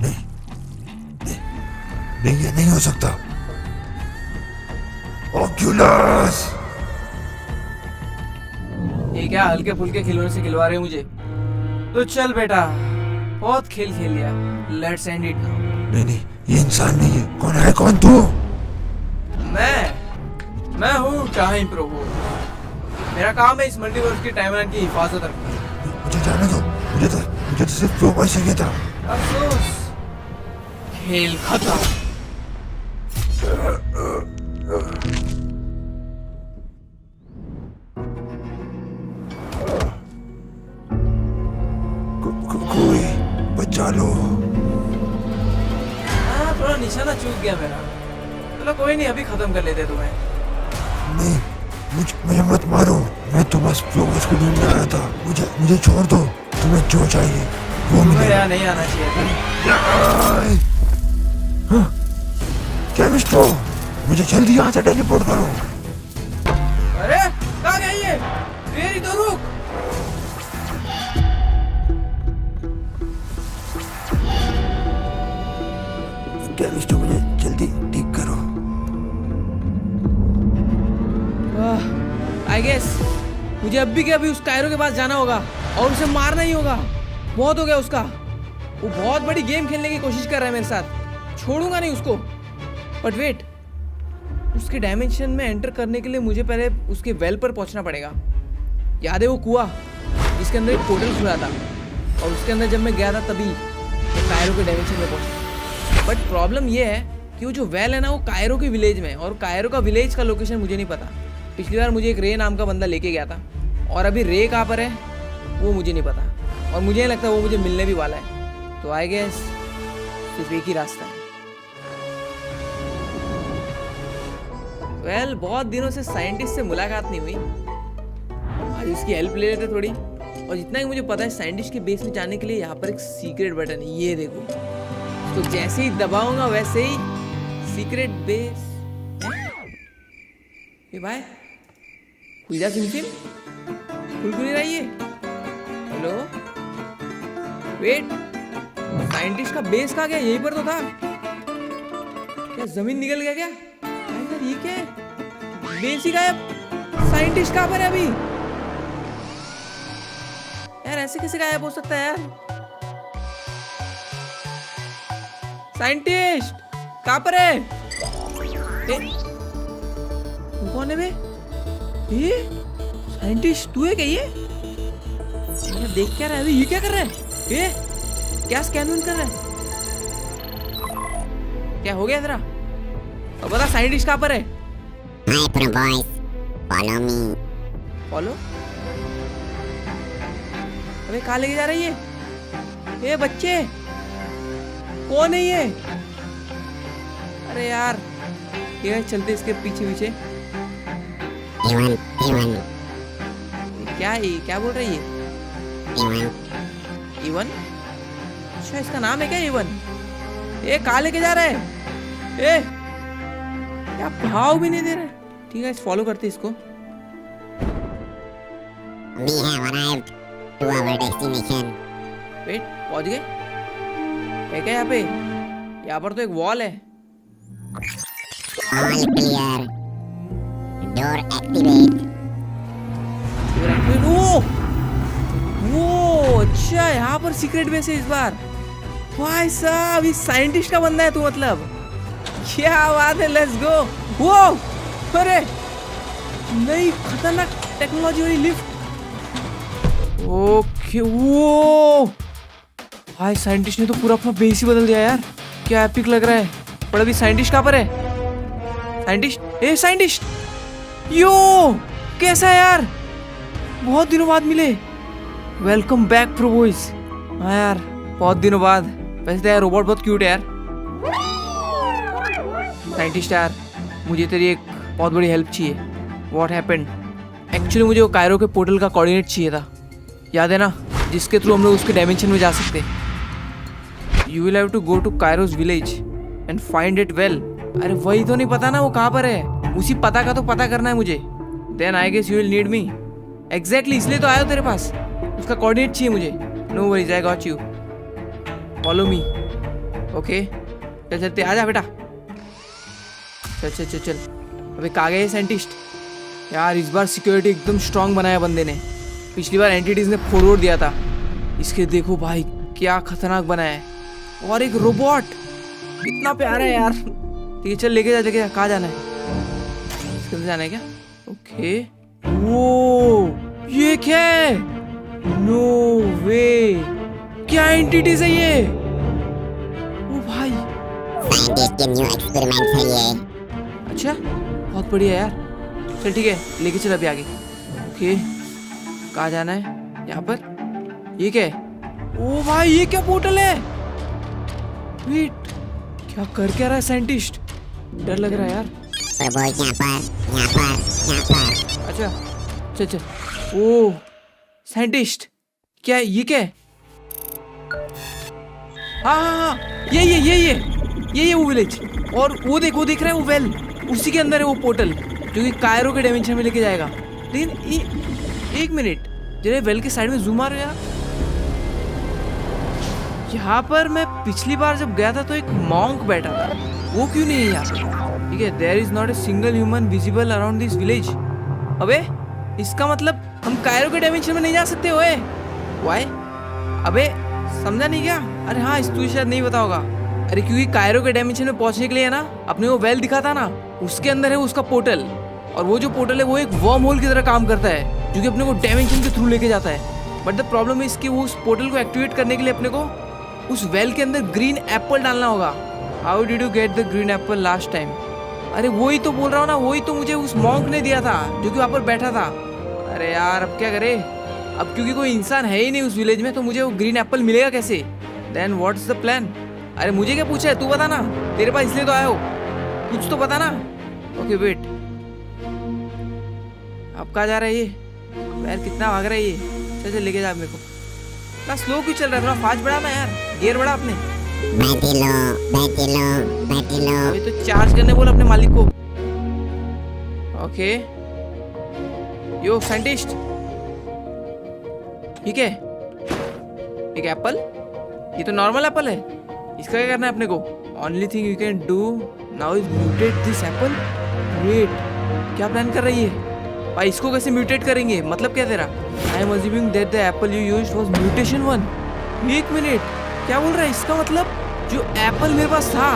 नहीं, नहीं, ये नहीं हो सकता। ऑक्यूलस, ये क्या हल्के फुल्के खिलौने से खिलवा रहे हैं मुझे? तो चल बेटा, बहुत खेल खेल लिया, लेट्स एंड इट नाउ। नहीं नहीं, ये इंसान नहीं है। कौन है, कौन तू? मैं हूँ टाइम प्रभु। मेरा काम है इस मल्टीवर्स की टाइमलाइन की हिफाजत रखना। मुझे जाने दो। मुझे तो सिर्फ प्रो बॉय चाहिए था। अफसोस, खेल खत्म। कोई बचा लो। हाँ, थोड़ा निशाना चूक गया मेरा। चलो कोई नहीं, अभी खत्म कर लेते तुम्हें। नहीं, मुझे मत मारो। मैं तो बस प्रो बॉय को ढूंढने आया था। मुझे छोड़ दो। तुम्हें जो चाहिए वो तुम्हें मिलेगा। यहाँ नहीं आना चाहिए था। केमिस्ट्रो, मुझे जल्दी यहाँ से टेलीपोर्ट करो। अरे कहाँ गया ये? मेरी तो रुक। केमिस्ट्रो, मुझे जल्दी ठीक करो। आई गेस मुझे अभी के अभी उस कायरो के पास जाना होगा और उसे मारना ही होगा। बहुत हो गया उसका। वो बहुत बड़ी गेम खेलने की कोशिश कर रहा है मेरे साथ। छोड़ूंगा नहीं उसको। बट वेट, उसके डायमेंशन में एंटर करने के लिए मुझे पहले उसके वेल पर पहुंचना पड़ेगा। याद है वो कुआं जिसके अंदर एक पोर्टल खुला था, और उसके अंदर जब मैं गया था तभी मैं कायरो के डायमेंशन में पहुंचा। बट प्रॉब्लम ये है कि वो जो वेल है ना वो कायरो के विलेज में है, और कायरो का विलेज का लोकेशन मुझे नहीं पता। पिछली बार मुझे एक रे नाम का बंदा लेके गया था, और अभी रे कहाँ पर है वो मुझे नहीं पता, और मुझे नहीं लगता वो मुझे मिलने भी वाला है। तो आई गेस सिर्फ एक ही रास्ता है। वेल, बहुत दिनों से साइंटिस्ट से मुलाकात नहीं हुई, आज इसकी हेल्प ले लेते थोड़ी। और जितना कि मुझे पता है साइंटिस्ट के बेस में जाने के लिए यहाँ पर एक सीक्रेट बटन है, ये देखो। तो जैसे ही दबाऊंगा वैसे ही सीक्रेट बेस। ए भाई, खुल जा सिम, खुल नहीं रहा ये। हेलो, वेट, साइंटिस्ट का बेस कहाँ गया? यहीं पर तो था। क्या जमीन निकल गया क्या? यार ये क्या है? बेस ही गायब, साइंटिस्ट कहाँ पर है अभी? यार ऐसे कैसे गायब हो सकता है यार? साइंटिस्ट कहाँ पर है? कौन है बे? ये साइंटिस्ट तू है क्या? ये देख क्या रहा है? ये क्या कर रहा है? ये क्या स्कैन कर रहा है? क्या हो गया तेरा? अब बता, साइंटिस्ट कहाँ पर है? Hi, Pro Boys. Follow me. Follow? अबे कहाँ लेके जा रही है ये बच्चे? कौन है ये? अरे यार, ये चलते इसके पीछे पीछे। Ewan. क्या है? क्या बोल रही है? Ewan. इवन? अच्छा, इसका नाम है क्या इवन? ये कहाँ लेके जा रहा है? ए, क्या भाव भी नहीं दे रहा है। ठीक है, फॉलो करते इसको। We have arrived to our destination. Wait, पहुंच गए? है क्या यहाँ पे? यहाँ पर तो एक वॉल है। All clear. Door activate. वो अच्छा, यहाँ पर सीक्रेट बेस है इस बार। भाई साहब, ये साइंटिस्ट का बंदा है तू मतलब? क्या बात है, लेट्स गो। वो अरे नई खतरनाक टेक्नोलॉजी वाली लिफ्ट। ओके, वो भाई साइंटिस्ट ने तो पूरा अपना बेस ही बदल दिया यार। क्या एपिक लग रहा है। पर अभी साइंटिस्ट कहाँ पर है? साइंटिस्ट यो, कैसा है यार? बहुत दिनों बाद मिले। Welcome back pro boys. हाँ यार, बहुत दिनों बाद। वैसे तो यार रोबोट बहुत क्यूट है यार। साइंटिस्ट यार, मुझे तेरी एक बहुत बड़ी हेल्प चाहिए। What happened? एक्चुअली मुझे वो कायरो के पोर्टल का कोऑर्डिनेट चाहिए था, याद है ना, जिसके थ्रू हम लोग उसके डायमेंशन में जा सकते। You will have to go to कायरोज village and find it well. अरे वही तो नहीं पता ना वो कहाँ पर है, उसी पता का तो पता करना है मुझे। Then I guess you will need me. Exactly, इसलिए तो आया हो तेरे पास। उसका कोऑर्डिनेट चाहिए मुझे। No worries, I got you. Follow me. Okay, चल चलते, आजा बेटा। चल चल चल चल। अबे कहाँ गए साइंटिस्ट? यार इस बार सिक्योरिटी एकदम स्ट्रांग बनाया बंदे ने। पिछली बार एंटिटीज ने फॉरवर्ड दिया था, इसके देखो भाई क्या खतरनाक बनाया है। और एक रोबोट, इतना प्यारा है यार। ठीक है, चल लेके जा। कहाँ जाना है? इसके अंदर जाना है क्या? ओके। वो ये क्या है? नो वे, क्या एंटिटीज है ये? ओ भाई, Scientist के new experiments है ये. अच्छा बहुत बढ़िया यार। चल ठीक है, लेके चल अभी आगे। ओके, कहाँ जाना है? यहाँ पर? ये क्या है? ओ भाई, ये क्या पोर्टल है? वेट, क्या कर क्या रहा है साइंटिस्ट? डर लग रहा है यार। Pro Boys यहाँ पर. अच्छा चल चल। ओ साइंटिस्ट, क्या ये क्या है? हाँ, ये वो विलेज। और वो देख रहा है वो वेल, उसी के अंदर है वो पोर्टल जो कि कायरो के डायमेंशन में लेके जाएगा। लेकिन एक मिनट, जरा वेल के साइड में जूम आ रहा है यार। यहाँ पर मैं पिछली बार जब गया था तो एक मॉन्क बैठा था, वो क्यों नहीं है यहाँ? ठीक है, there is not a single human visible around this village. अबे इसका मतलब हम कायरो के डायमेंशन में नहीं जा सकते ओए। व्हाई? अबे समझा नहीं क्या? अरे हाँ, इस तुझे शायद नहीं पता होगा। अरे क्योंकि कायरो के डायमेंशन में पहुंचने के लिए ना, अपने वो वेल दिखा था ना, उसके अंदर है उसका पोर्टल। और वो जो पोर्टल है वो एक वर्म होल की तरह काम करता है, जो कि अपने को डायमेंशन के थ्रू लेके जाता है। बट द प्रॉब्लम इज कि वो उस पोर्टल को एक्टिवेट करने के लिए अपने को उस वेल के अंदर ग्रीन एप्पल डालना होगा। How did you get the green Apple last time? अरे वही तो बोल रहा हूँ ना, वही तो मुझे उस मॉन्क ने दिया था जो कि वहाँ पर बैठा था। अरे यार अब क्या करे, अब क्योंकि कोई इंसान है ही नहीं उस विलेज में तो मुझे वो ग्रीन एप्पल मिलेगा कैसे? Then what's the plan? अरे मुझे क्या पूछा है, तू बता ना, तेरे पास इसलिए तो आया हो, कुछ तो बता ना। ओके वेट, अब कहाँ जा रहा है ये यार, कितना भाग रहा है ये? चल चल लेके जा मेरे को। इतना स्लो क्यों चल रहा है, थोड़ा फास्ट बढ़ा ना यार, गियर बढ़ा अपने। Battery low. अभी तो चार्ज करने बोल अपने मालिक को। ओके यो साइंटिस्ट, ठीक है, एक एप्पल, ये तो नॉर्मल एप्पल है, इसका क्या करना है अपने को? Only thing you can do now is mutate this apple. Wait, क्या प्लान कर रही है भाई, इसको कैसे म्यूटेट करेंगे, मतलब क्या तेरा? I am assuming that the Apple you used was mutation 1। एक मिनट, क्या बोल रहा है? इसका मतलब जो एप्पल मेरे पास था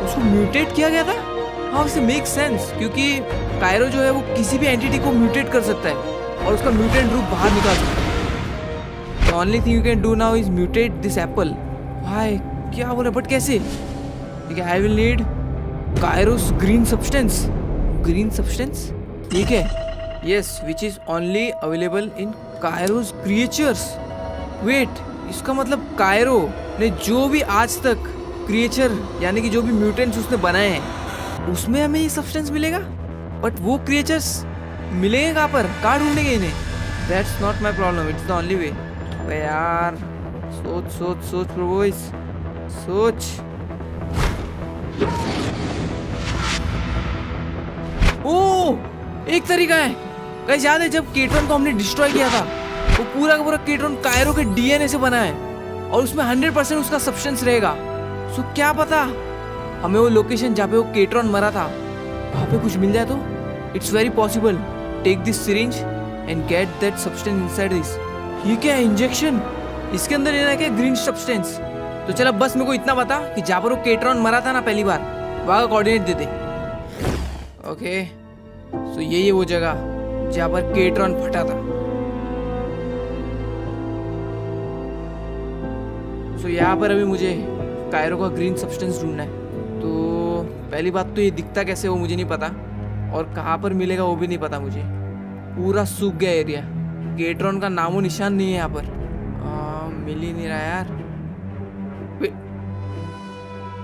उसको म्यूटेट किया गया था। हाँ उसे मेक सेंस, क्योंकि कायरो जो है वो किसी भी एंटिटी को म्यूटेट कर सकता है और उसका म्यूटेंट रूप बाहर निकाल सकता है। The only thing you can do now is mutate this apple. भाई क्या बोल रहे, बट कैसे? ठीक है, I will need Kairos green substance. Green substance? ठीक है, yes, which is only available in Kairos creatures. Wait, इसका मतलब कायरो ने जो भी आज तक क्रिएचर यानी कि जो भी म्यूटेंट्स उसने बनाए हैं उसमें हमें ये सब्सटेंस मिलेगा, बट वो क्रिएचर्स मिलेंगे कहाँ पर, कहाँ ढूंढेंगे इन्हें? That's not my problem, it's the only way. अबे यार सोच सोच सोच प्रोबॉयज, सोच। ओ एक तरीका है गाइस, याद है जब केट्रॉन को हमने डिस्ट्रॉय किया था, वो पूरा का पूरा केट्रॉन कायरो के डीएनए से बना है और उसमें 100% उसका सब्सटेंस रहेगा। सो क्या पता हमें वो लोकेशन जहाँ पे वो केट्रॉन मरा था वहाँ पे कुछ मिल जाए तो? It's very possible. Take this syringe and get that substance inside this. ये क्या है, इंजेक्शन? इसके अंदर लेना है क्या ग्रीन सब्सटेंस? तो चल अब बस मेरे को इतना बता कि जहाँ पर वो केट्रॉन मरा था ना पहली बार, वहाँ का कोऑर्डिनेट दे दे। ओके सो यही है वो जगह जहाँ पर केट्रॉन फटा था। सो यहाँ पर अभी मुझे कायरो का ग्रीन सब्सटेंस ढूंढना है। तो पहली बात तो ये दिखता कैसे वो मुझे नहीं पता, और कहाँ पर मिलेगा वो भी नहीं पता मुझे। पूरा सूख गया एरिया, केट्रॉन का नामो निशान नहीं है यहाँ पर। मिल ही नहीं रहा यार।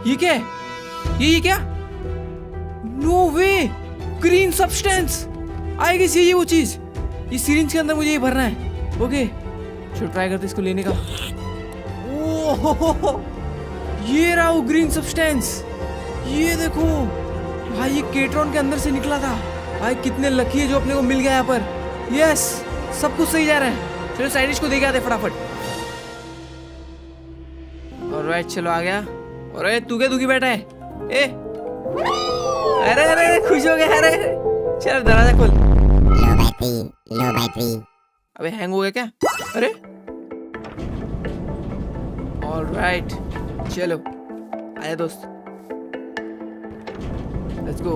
ये क्या है? ये क्या? No way, green substance. I guess ये वो चीज, ये सिरिंज के अंदर मुझे ये भरना है। ओके चलो ट्राई करते इसको लेने का। ओह ये रहा वो ग्रीन सब्सटेंस, ये देखो भाई, ये केट्रॉन के अंदर से निकला था। भाई कितने लकी है जो अपने को मिल गया यहाँ पर। यस सब कुछ सही जा रहा है। चलो साइंटिस्ट को देके आते फटाफट। ऑलराइट चलो आ गया। अरे तू क्या दुखी बैठा है? ए अरे अरे खुश हो गया? अरे चल दरवाजा खोल। लो बैटरी। अबे हैंग हो गया क्या? अरे ऑलराइट चलो आया दोस्त, लेट्स गो।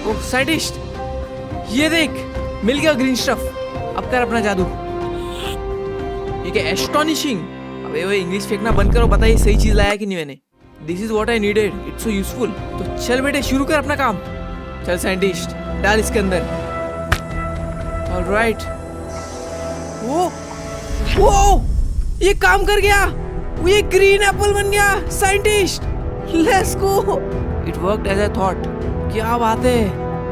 ओह साइंटिस्ट, ये देख मिल गया ग्रीन स्टफ। अब कर अपना जादू। ये क्या एस्टोनिशिंग? अबे वो इंग्लिश फेंकना बंद करो, बताइए सही चीज लाया कि नहीं मैंने। This is what I needed, it's so useful. तो चल बेटे शुरू कर अपना काम। चल साइंटिस्ट डाल इसके अंदर। ऑलराइट। वो ये काम कर गया, ये ग्रीन एप्पल बन गया scientist. Let's go, it worked as I thought. क्या बात है,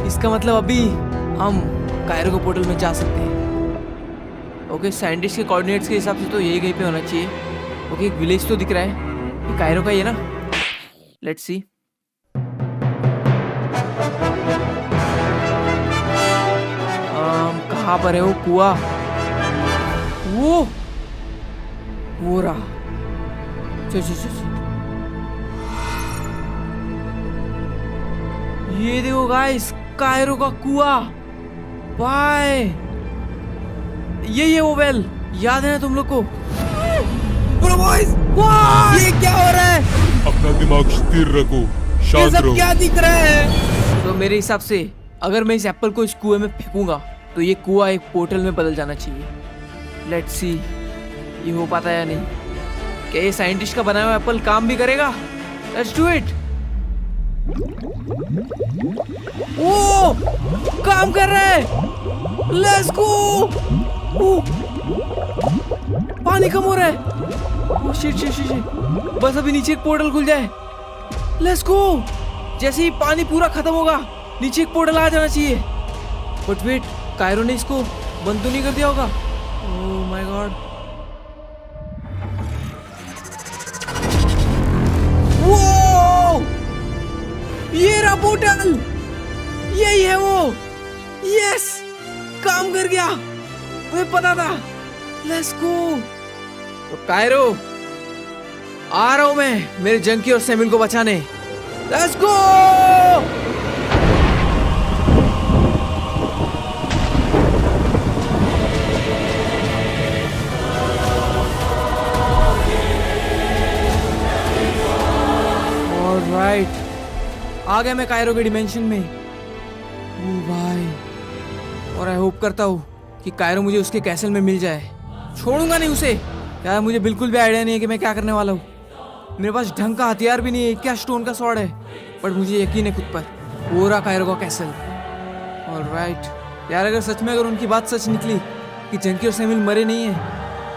इसका मतलब अभी हम कायरो के पोर्टल में जा सकते हैं। ओके साइंटिस्ट के कोऑर्डिनेट्स के हिसाब से तो यही कहीं पे होना चाहिए। ओके एक विलेज तो दिख रहा है, ये कायरो का ही है ना? Let's see. कहाँ पर है वो कुआं? वो रहा। चल चल चल, ये देखो गाइस कायरो का कुआं। बाय, यही है वो वेल, याद है ना तुम लोग को? बॉयज ये क्या हो रहा है? अपना दिमाग स्थिर रखो, ये शांत सब रहो। क्या दिख रहा है? तो मेरे हिसाब से अगर मैं इस एप्पल को इस कुएं में फेंकूंगा तो ये कुआं एक पोर्टल में बदल जाना चाहिए। लेट्स सी ये हो पाता है या नहीं। क्या ये साइंटिस्ट का बनाया हुआ एप्पल काम भी करेगा? Let's do it. ओ काम कर रहा है। Let's go. पानी कम हो रहा है। Oh shit shit shit. बस अभी नीचे एक पोर्टल खुल जाए। Let's go. जैसे ही पानी पूरा खत्म होगा नीचे एक पोर्टल आ जाना चाहिए। बट वेट, कायरो ने इसको बंद तो नहीं कर दिया होगा? Oh my God. वो ये रहा पोर्टल, यही है वो। यस, काम कर गया, मुझे पता था। Let's go. तो कायरो आ रहा हूं मैं मेरे जंकी और सैमुअल को बचाने। Let's go. ऑलराइट, आ गया मैं कायरो के डिमेंशन में। ओ भाई, और आई होप करता हूँ कि कायरो मुझे उसके कैसल में मिल जाए। छोड़ूंगा नहीं उसे। यार मुझे बिल्कुल भी आइडिया नहीं है कि मैं क्या करने वाला हूँ। मेरे पास ढंग का हथियार भी नहीं है, क्या स्टोन का स्वॉर्ड है, पर मुझे यकीन है खुद पर। वो रहा कायरो का कैसल। ऑलराइट यार, अगर सच में उनकी बात सच निकली कि जंकी और सैमुअल मरे नहीं है,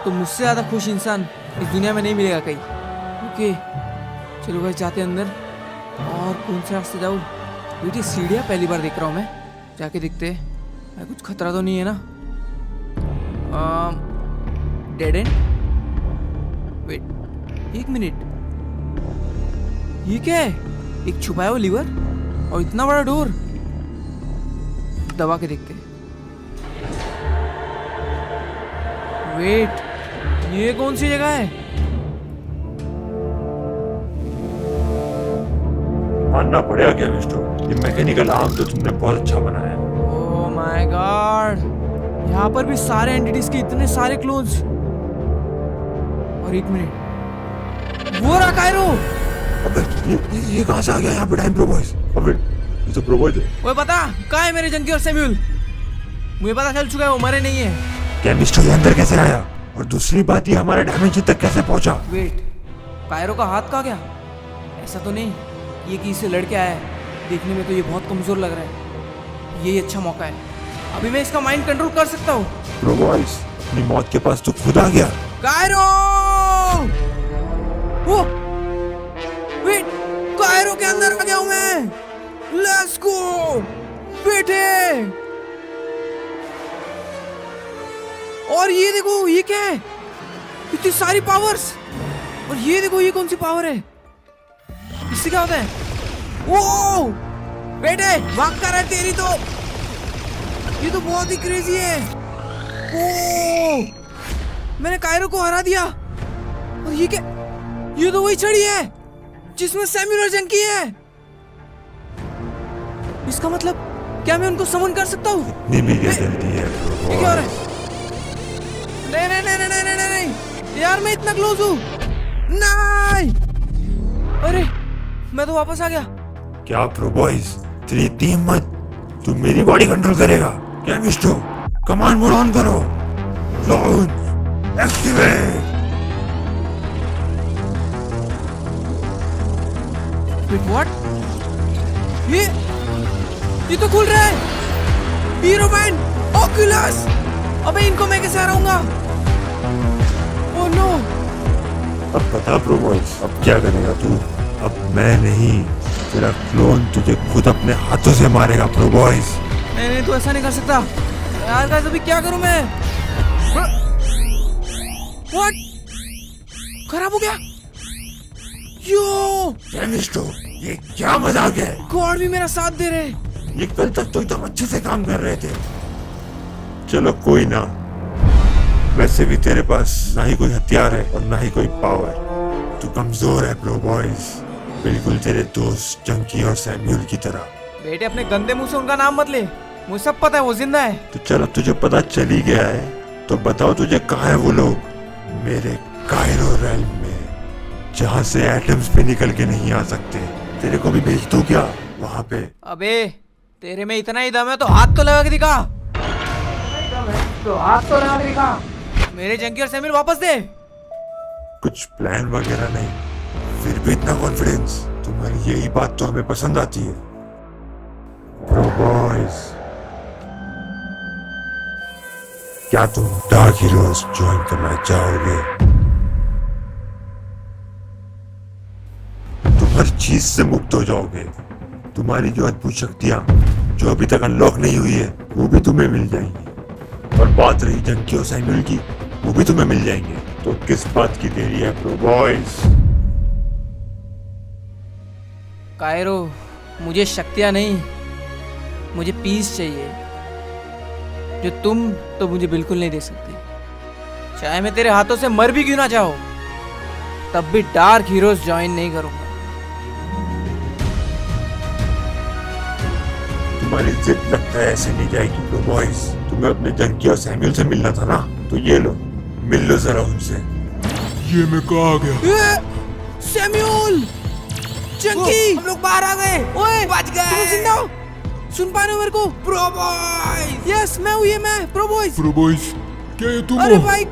तो मुझसे ज़्यादा खुश इंसान इस दुनिया में नहीं मिलेगा कहीं। ओके चलो भाई, जाते अंदर। और कौन से रास्ते जाऊँ? बेटी सीढ़ियाँ पहली बार देख रहा हूँ मैं। जाके दिखते हैं कुछ खतरा तो नहीं है ना। Dead and. वेट एक मिनट, ये क्या है? एक छुपाया हुआ लीवर और इतना बड़ा डोर। दबा के देखते हैं। वेट, ये कौन सी जगह है? मानना पड़ेगा क्या मिस्टर, ये मैकेनिकल आर्म तो तुमने बहुत अच्छा बनाया है। ओह माय गॉड, यहाँ पर भी सारे एंटिटीज के इतने सारे क्लोन्स। और एक मिनट, वो रहा कायरो। अबे ये कहाँ से आ गया यहाँ पे टाइम प्रोबॉयज? अबे ये तो प्रोबॉयज है। वो पता कहाँ है मेरे जंकी और सैमुअल? मुझे पता चल चुका है वो मरे नहीं है। क्या मिस्टर ये अंदर कैसे आया? और दूसरी बात, ये हमारे डायमेंशन तक कैसे पहुंचा? वेट, कायरो का हाथ कहाँ गया? ऐसा तो नहीं ये किसी से लड़के आया है। देखने में तो ये बहुत कमजोर लग रहा है। यही अच्छा मौका है, अभी मैं इसका माइंड कंट्रोल कर सकता हूँ। प्रोबॉयज अपनी मौत के पास तो खुद आ गया। कायरो! वो वेट, कायरो के अंदर आ गया हूँ मैं। लेट्स गो बेटे। और ये देखो, ये क्या है? इतनी सारी पावर्स। और ये देखो, ये कौन सी पावर है? इससे क्या होता है? ओ बेटे, भाग कर है तेरी तो। ये तो बहुत ही क्रेजी है। ओ मैंने कायरो को हरा दिया। और ये क्या? ये तो वही छड़ी है जिसमें सैमुअल और जंकी है। इसका मतलब क्या मैं उनको समन कर सकता हूँ? इतनी भी क्या जल्दी है? ये क्या हो रहा है? नहीं नहीं नहीं नहीं नहीं नहीं नहीं यार, मैं इतना क्लोज हूँ। नहीं, अरे मैं तो वापस आ गया। क्या प्रोबॉयज, तेरी इतनी हिम्मत, तू मेरी बॉडी कंट्रोल करेगा क्या मिस्टर? कमांड मोड ऑन करो। Launch activate. व्हाट? ये तो खुल रहा है। Hero man, Oculus. अबे इनको मैं कैसे हराऊंगा? Oh no. अब बता प्रोबॉयज, अब क्या करेगा तू? अब मैं नहीं, तेरा क्लोन तुझे खुद अपने हाथों से मारेगा प्रोबॉयज। नहीं नहीं, तू ऐसा नहीं कर सकता यार। गाइस अभी क्या करूं मैं? व्हाट? खराब हो गया। यो मिस्टर, ये क्या मजाक है? गॉड भी मेरा साथ दे रहे। ये कल तक तो एकदम अच्छे से काम कर रहे थे। चलो कोई ना, वैसे भी तेरे पास ना ही कोई हथियार है और ना ही कोई पावर। तू कमजोर है प्रोबॉयज, बिल्कुल तेरे दोस्त जंकी और सैमुअल की तरह। बेटे अपने गंदे मुंह से उनका नाम मत ले, मुझे सब पता है वो जिंदा है। तो चलो, तुझे पता चल ही गया है तो बताओ तुझे कहाँ है वो लोग? मेरे कायरो रेल्म में, जहाँ से एटम्स भी निकल के नहीं आ सकते। तेरे को भी भेज दूं क्या वहाँ पे? अबे तेरे में इतना ही दम है तो हाथ तो लगा के दिखा। तो हाथ तो लगा के दिखा, मेरे जंकी और सैमुअल वापस दे। कुछ प्लान वगैरह नहीं, फिर भी इतना कॉन्फिडेंस। तुम्हारी यही बात तो हमें पसंद आती है प्रो बॉयज। क्या तुम डार्क हीरोज ज्वाइन करना चाहोगे? तुम हर चीज से मुक्त हो जाओगे। तुम्हारी जो अद्भुत शक्तियां जो अभी तक अनलॉक नहीं हुई है वो भी तुम्हें मिल जाएंगी। और बात रही जंकी और सैमुअल की, वो भी तुम्हें मिल जाएंगे। तो किस बात की देरी है प्रो बॉयज? कायरो, मुझे शक्तियां नहीं, मुझे पीस चाहिए, जो तुम तो मुझे बिल्कुल नहीं दे सकती। चाहे मैं तेरे हाथों से मर भी क्यों ना जाऊं, तब भी डार्क हीरोज ज्वाइन नहीं करूंगा। तुम्हारी जिद लगता है ऐसे नहीं जाएगी प्रो बॉयज। तुम्हें अपने जंकी और सैमुअल से मिलना था ना, तो ये लो, मिल लो जरा उनसे। ये मैं कहाँ आ गया? सैमुअल, जंकी, हम लोग बाहर आ गए। ओए, बच गए। तुम जिंदा हो? सुन पा रहे हो मेरे को? Pro boys. यस, मैं हूँ, ये मैं प्रो बॉयज। प्रो बॉयज, क्या ये तुम अरे हो? भाई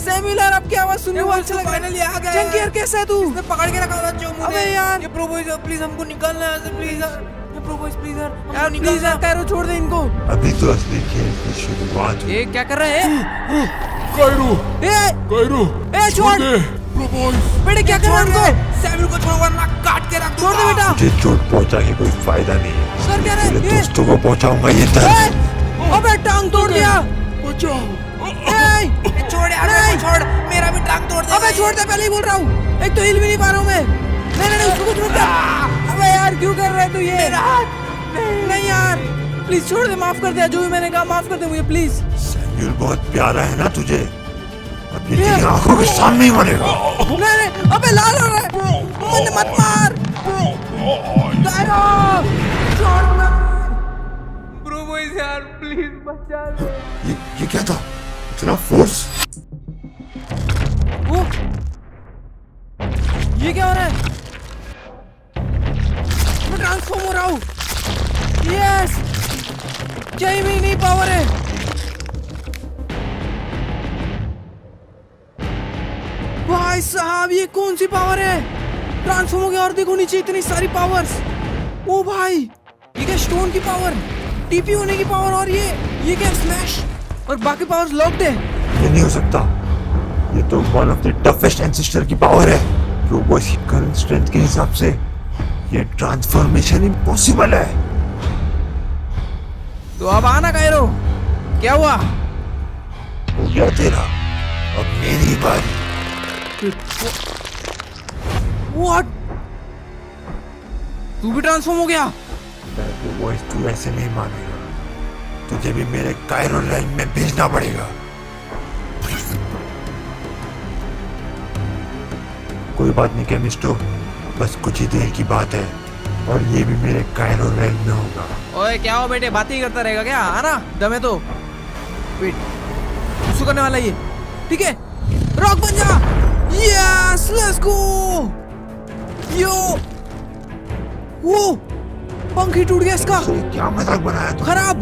सैमुअल यार, आपकी आवाज सुनने को अच्छा लगा। फाइनली आ गए। जंकी यार कैसा है तू? इसने पकड़ के रखा था चोमू ने। अबे यार, ये प्रो बॉयज प्लीज हमको निकालना है से, प्लीज ये प्रो बॉयज प्लीज यार, हमको निकाल यार। कायरो छोड़ दे इनको। अभी तो असली खेल की शुरुआत हुई। ये क्या कर रहे हैं? कायरो, ए कायरो, ए छोड़ दे। प्रो बॉयज, बेटे, क्या कर रहे हो उनको? सैमुअल को छोड़, वरना काट के रख दूंगा। छोड़ दे बेटा। मुझे चोट पहुंचा के कोई फायदा नहीं है। सर क्या मेरे रहे? दोस्तों को पहुंचाऊंगा ये दर्द। अबे टांग तोड़ दिया। बचाओ। छोड़ यार, नहीं छोड़, मेरा भी टांग तोड़ दे। अबे छोड़ दे, पहले ही बोल रहा हूँ। एक तो हिल भी नहीं पा रहा हूँ मैं। नहीं, उसको छोड़ दे। अबे यार क्यों कर रहा है तू ये? मेरा हाथ नहीं यार, प्लीज छोड़ दे, माफ कर दे। जो भी मैंने कहा माफ कर दे मुझे प्लीज। सैमुअल बहुत प्यारा है ना तुझे, अब ये तेरी आंखों के सामने ही मरेगा। नहीं, अबे लाल हो रहा है, मुझे मत मार। कायरो, छोड़ मत। प्रो बॉयज यार प्लीज बचा दे। ये क्या था? इतना फोर्स? वो ये क्या हो रहा है? मैं ट्रांसफॉर्म हो रहा हूँ। यस, क्या ही मेरी नई पावर है? भाई साहब, ये कौन सी पावर है? ट्रांसफॉर्म हो गया और देखो नीचे इतनी सारी पावर्स। ओ भाई, ये क्या स्टोन की पावर, टीपी होने की पावर, और ये क्या स्मैश, और बाकी पावर्स लॉक्ड है। ये नहीं हो सकता, ये तो one of the toughest ancestor की पावर है। प्रो बॉयज की करंट स्ट्रेंथ के हिसाब से ये ट्रांसफॉर्मेशन इम्पॉसिबल है। तो अब आना कायरो, क्या हुआ? हो गया तेरा, अब मेरी बारी। What? तू भी ट्रांसफॉर्म हो गया? प्रो बॉयज तू ऐसे नहीं मानेगा, तुझे भी मेरे कायरो लाइन में भेजना पड़ेगा। कोई बात नहीं केमिस्टो, बस कुछ ही देर की बात है और ये भी मेरे कायरो लाइन में होगा। ओए क्या हो बेटे, बात ही करता रहेगा क्या? आना, दम है तो। वेट, कुछ करने वाला ये, ठीक है? रॉक बन जा। Yes, let's go. यो, वो पंख ही टूट गया इसका। ये क्या मजाक बनाया तू? खराब।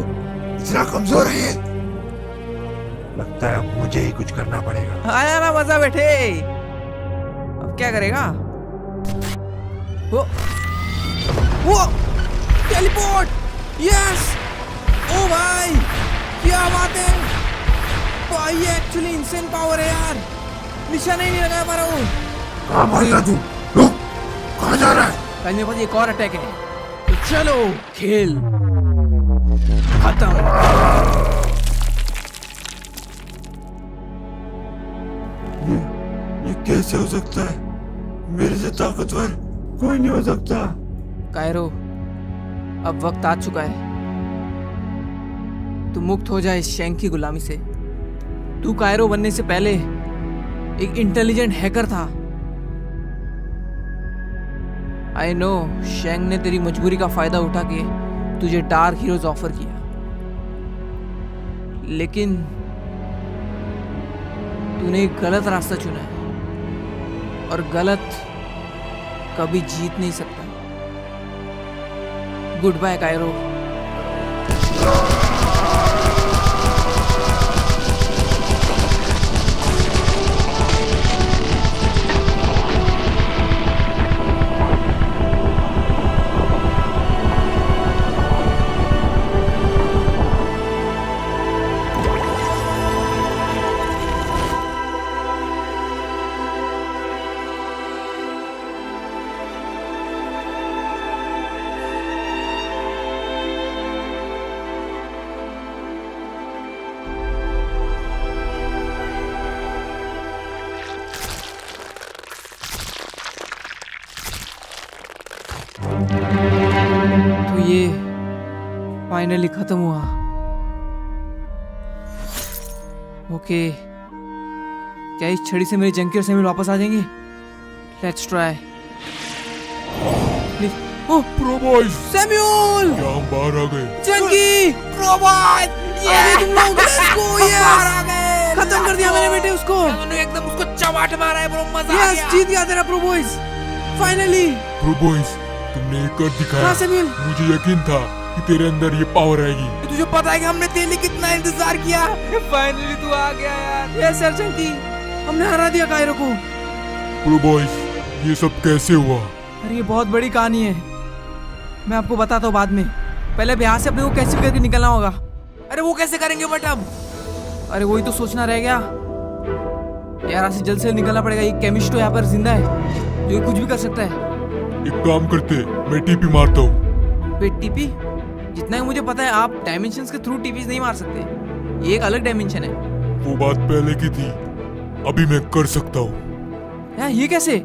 इतना कमजोर है ये? लगता है मुझे ही कुछ करना पड़ेगा। आया ना मजा बेटे, अब क्या करेगा? वो टेलीपोर्ट। यस, ओ भाई क्या बात है भाई, ये एक्चुअली इंसेन पावर है यार, निशाना ही नहीं लगा पा रहा हूँ। कहाँ भागेगा तू? रुक, कहाँ जा रहा है? कल मेरे पास एक और अटैक है, तो चलो खेल खत्म। ये कैसे हो सकता है? मेरे से ताकतवर कोई नहीं हो सकता। कायरो, अब वक्त आ चुका है, तू मुक्त हो जाए इस शैंक की गुलामी से। तू कायरो बनने से पहले एक इंटेलिजेंट हैकर था। आई नो, शैंक ने तेरी मजबूरी का फायदा उठा के तुझे डार्क हीरोज ऑफर किया, लेकिन तूने एक गलत रास्ता चुना है, और गलत कभी जीत नहीं सकता। Good bye Cairo. फाइनली खत्म हुआ। ओके, क्या इस छड़ी से मेरी जंकी और सैम्यूल वापस आ जाएंगे? Let's try. Oh, pro boys, Samuel, क्या हम बाहर आ गए? जंकी, अरे तुम लोग, let's go, yes! खत्म कर दिया मैंने बेटे उसको। एकदम उसको चवाट मारा है ब्रो, मजा आ यस, गया। जीत गया तेरा pro boys, finally. Pro boys, तुमने एक कर दिखाया। हाँ सैम्यूल, मुझे यकीन था कि तेरे अंदर ये पावर आएगी। तुझे पता है कि हमने तेरे लिए कितना इंतजार किया, फाइनली तू आ गया यार। यस सर जंकी, हमने हरा दिया कायरो को। प्रो बॉयज, ये सब कैसे हुआ? अरे ये बहुत बड़ी कहानी है, मैं आपको बताता हूँ बाद में। पहले अब यहाँ से अपने को कैसे भी करके निकलना होगा। अरे वो कैसे करेंगे बट अब? अरे वही तो सोचना रह गया यार, यहाँ से जल्द से जल्द निकलना पड़ेगा। ये केमिस्ट तो यहाँ पर जिंदा है, जो ये कुछ भी कर सकता है। एक काम करते, मैं टीपी मारता हूँ। Wait, TP? जितना कि मुझे पता है आप डायमेंशंस के थ्रू टीपीज नहीं मार सकते, ये एक अलग डायमेंशन है। वो बात पहले की थी, अभी मैं कर सकता हूँ। यार ये कैसे?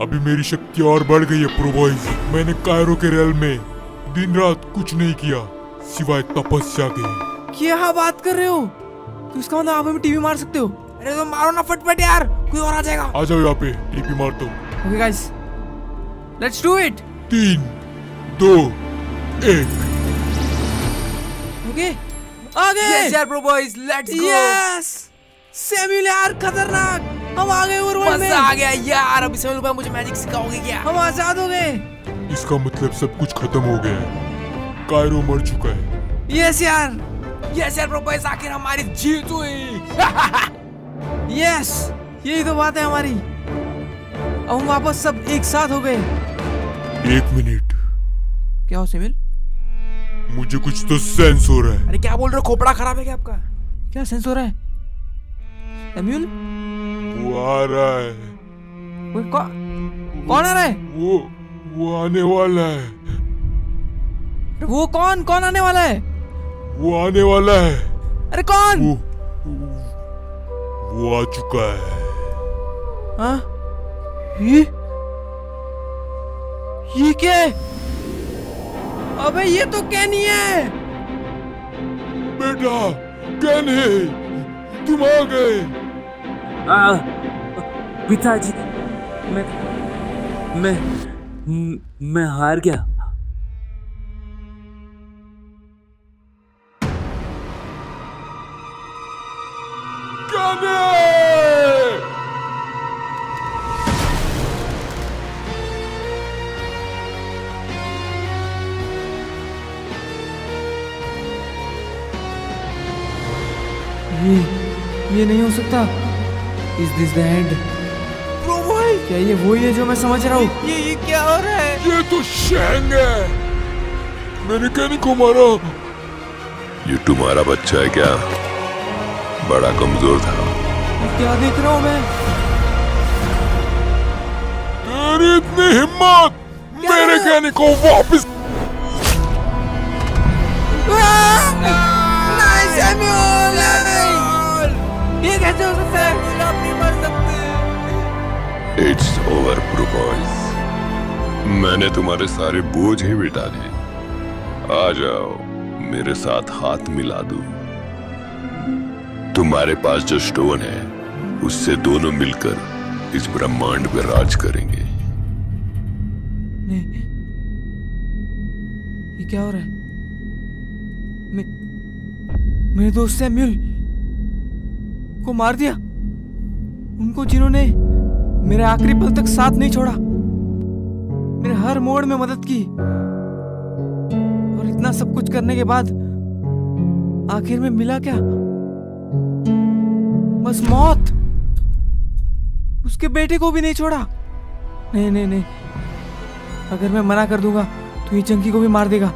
अभी मेरी शक्ति और बढ़ गई है प्रो बॉयज। मैंने कायरो के रेल में दिन रात कुछ नहीं किया सिवाय तपस्या के। क्या बात कर रहे हो? तो इसका मतलब आप हमें टीवी मार सकते हो? अरे तो मारो ना फटफट यार, कोई और आ जाएगा। आ जाओ यहाँ पे, टीपी मारता हूँ। Okay guys, let's do it. 3, 2, 1। Okay, आगे। यस यार bro boys, let's go. Yes, Samuel यार खतरनाक, हम आ गए ओवरवर्ल्ड में। मजा आ गया यार। अभी सैम्यूल भाई मुझे मैजिक सिखाओगे क्या? हम आजाद हो गए। इसका मतलब सब कुछ खत्म हो गया है, कायरो मर चुका है। यस यार, यस यार ब्रो बॉयज, आखिर हमारी जीत हुई। यस, यही तो बात है हमारी। अब हम वापस सब एक साथ हो गए। 1 मिनट, क्या हो सैम्यूल? मुझे कुछ तो सेंस हो रहा है। अरे क्या बोल रहे हो, खोपड़ा खराब है क्या आपका? क्या सेंस हो रहा है सैम्यूल? वो आ रहा है। वो कौन आ रहा है? वो आने वाला है। अरे वो कौन आने वाला है? वो आने वाला है। अरे कौन? वो आ चुका है। हाँ? ये क्या है? अबे ये तो कैनी है। बेटा, कहने तुम आ गए। पिताजी, मैं हार गया। कहने ये नहीं हो सकता। Is this the end? Bro भाई, क्या ये वही है जो मैं समझ रहा हूँ? ये क्या हो रहा है? ये तो शैंग है। मैंने कहने को मारा। ये तुम्हारा बच्चा है क्या? बड़ा कमजोर था। क्या देख रहा हूँ मैं? तेरी इतनी हिम्मत मेरे कहने को वापस। नहीं सैम्यूल, ये कैसे हो सकता है? आप नहीं मर सकते। इट्स ओवर प्रो बॉयज, मैंने तुम्हारे सारे बोझ ही मिटा दिए। आ जाओ, मेरे साथ हाथ मिला दो। तुम्हारे पास जो स्टोन है उससे दोनों मिलकर इस ब्रह्मांड पे राज करेंगे। नहीं, ये क्या हो रहा है? मेरे दोस्त सैम्यूल को मार दिया, उनको जिन्होंने मेरे आखिरी पल तक साथ नहीं छोड़ा, मेरे हर मोड़ में मदद की, और इतना सब कुछ करने के बाद आखिर में मिला क्या? बस मौत। उसके बेटे को भी नहीं छोड़ा। नहीं नहीं नहीं, अगर मैं मना कर दूंगा तो ये चंकी को भी मार देगा।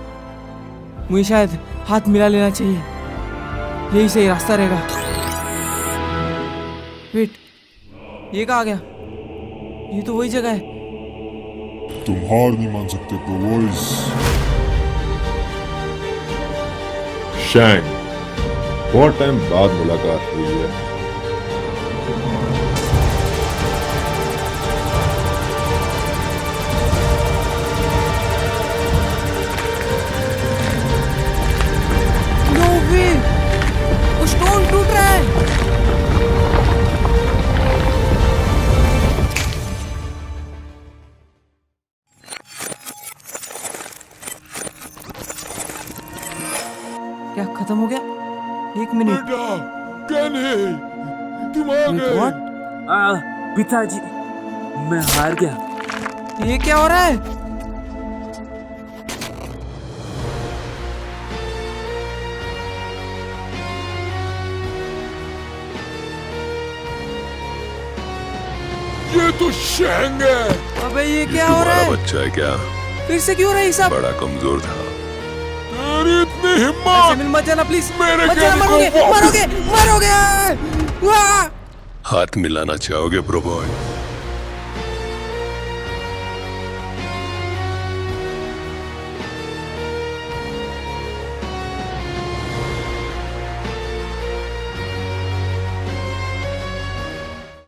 मुझे शायद हाथ मिला लेना चाहिए, यही सही रास्ता रहेगा। वेट, ये कहाँ गया? ये तो वही जगह है। तुम हार नहीं मान सकते प्रो बॉयज। शैंग, बहुत टाइम बाद मुलाकात हुई है। खत्म हो गया। 1 मिनट। बेटा कहने तुम आ गए। What? पिताजी, मैं हार गया। ये क्या हो रहा है? ये तो शेंग है। अबे ये क्या ये हो रहा तुम्हारा है? बच्चा है क्या? फिर से क्यों हो रहा है ये सब? बड़ा कमजोर था। तेरी इतनी हिम्मत। सैमुअल मत जाना प्लीज। मेरे मत जाना, कहने को मरोगे मरोगे मरोगे। वाह! हाथ मिलाना चाहोगे प्रो बॉय?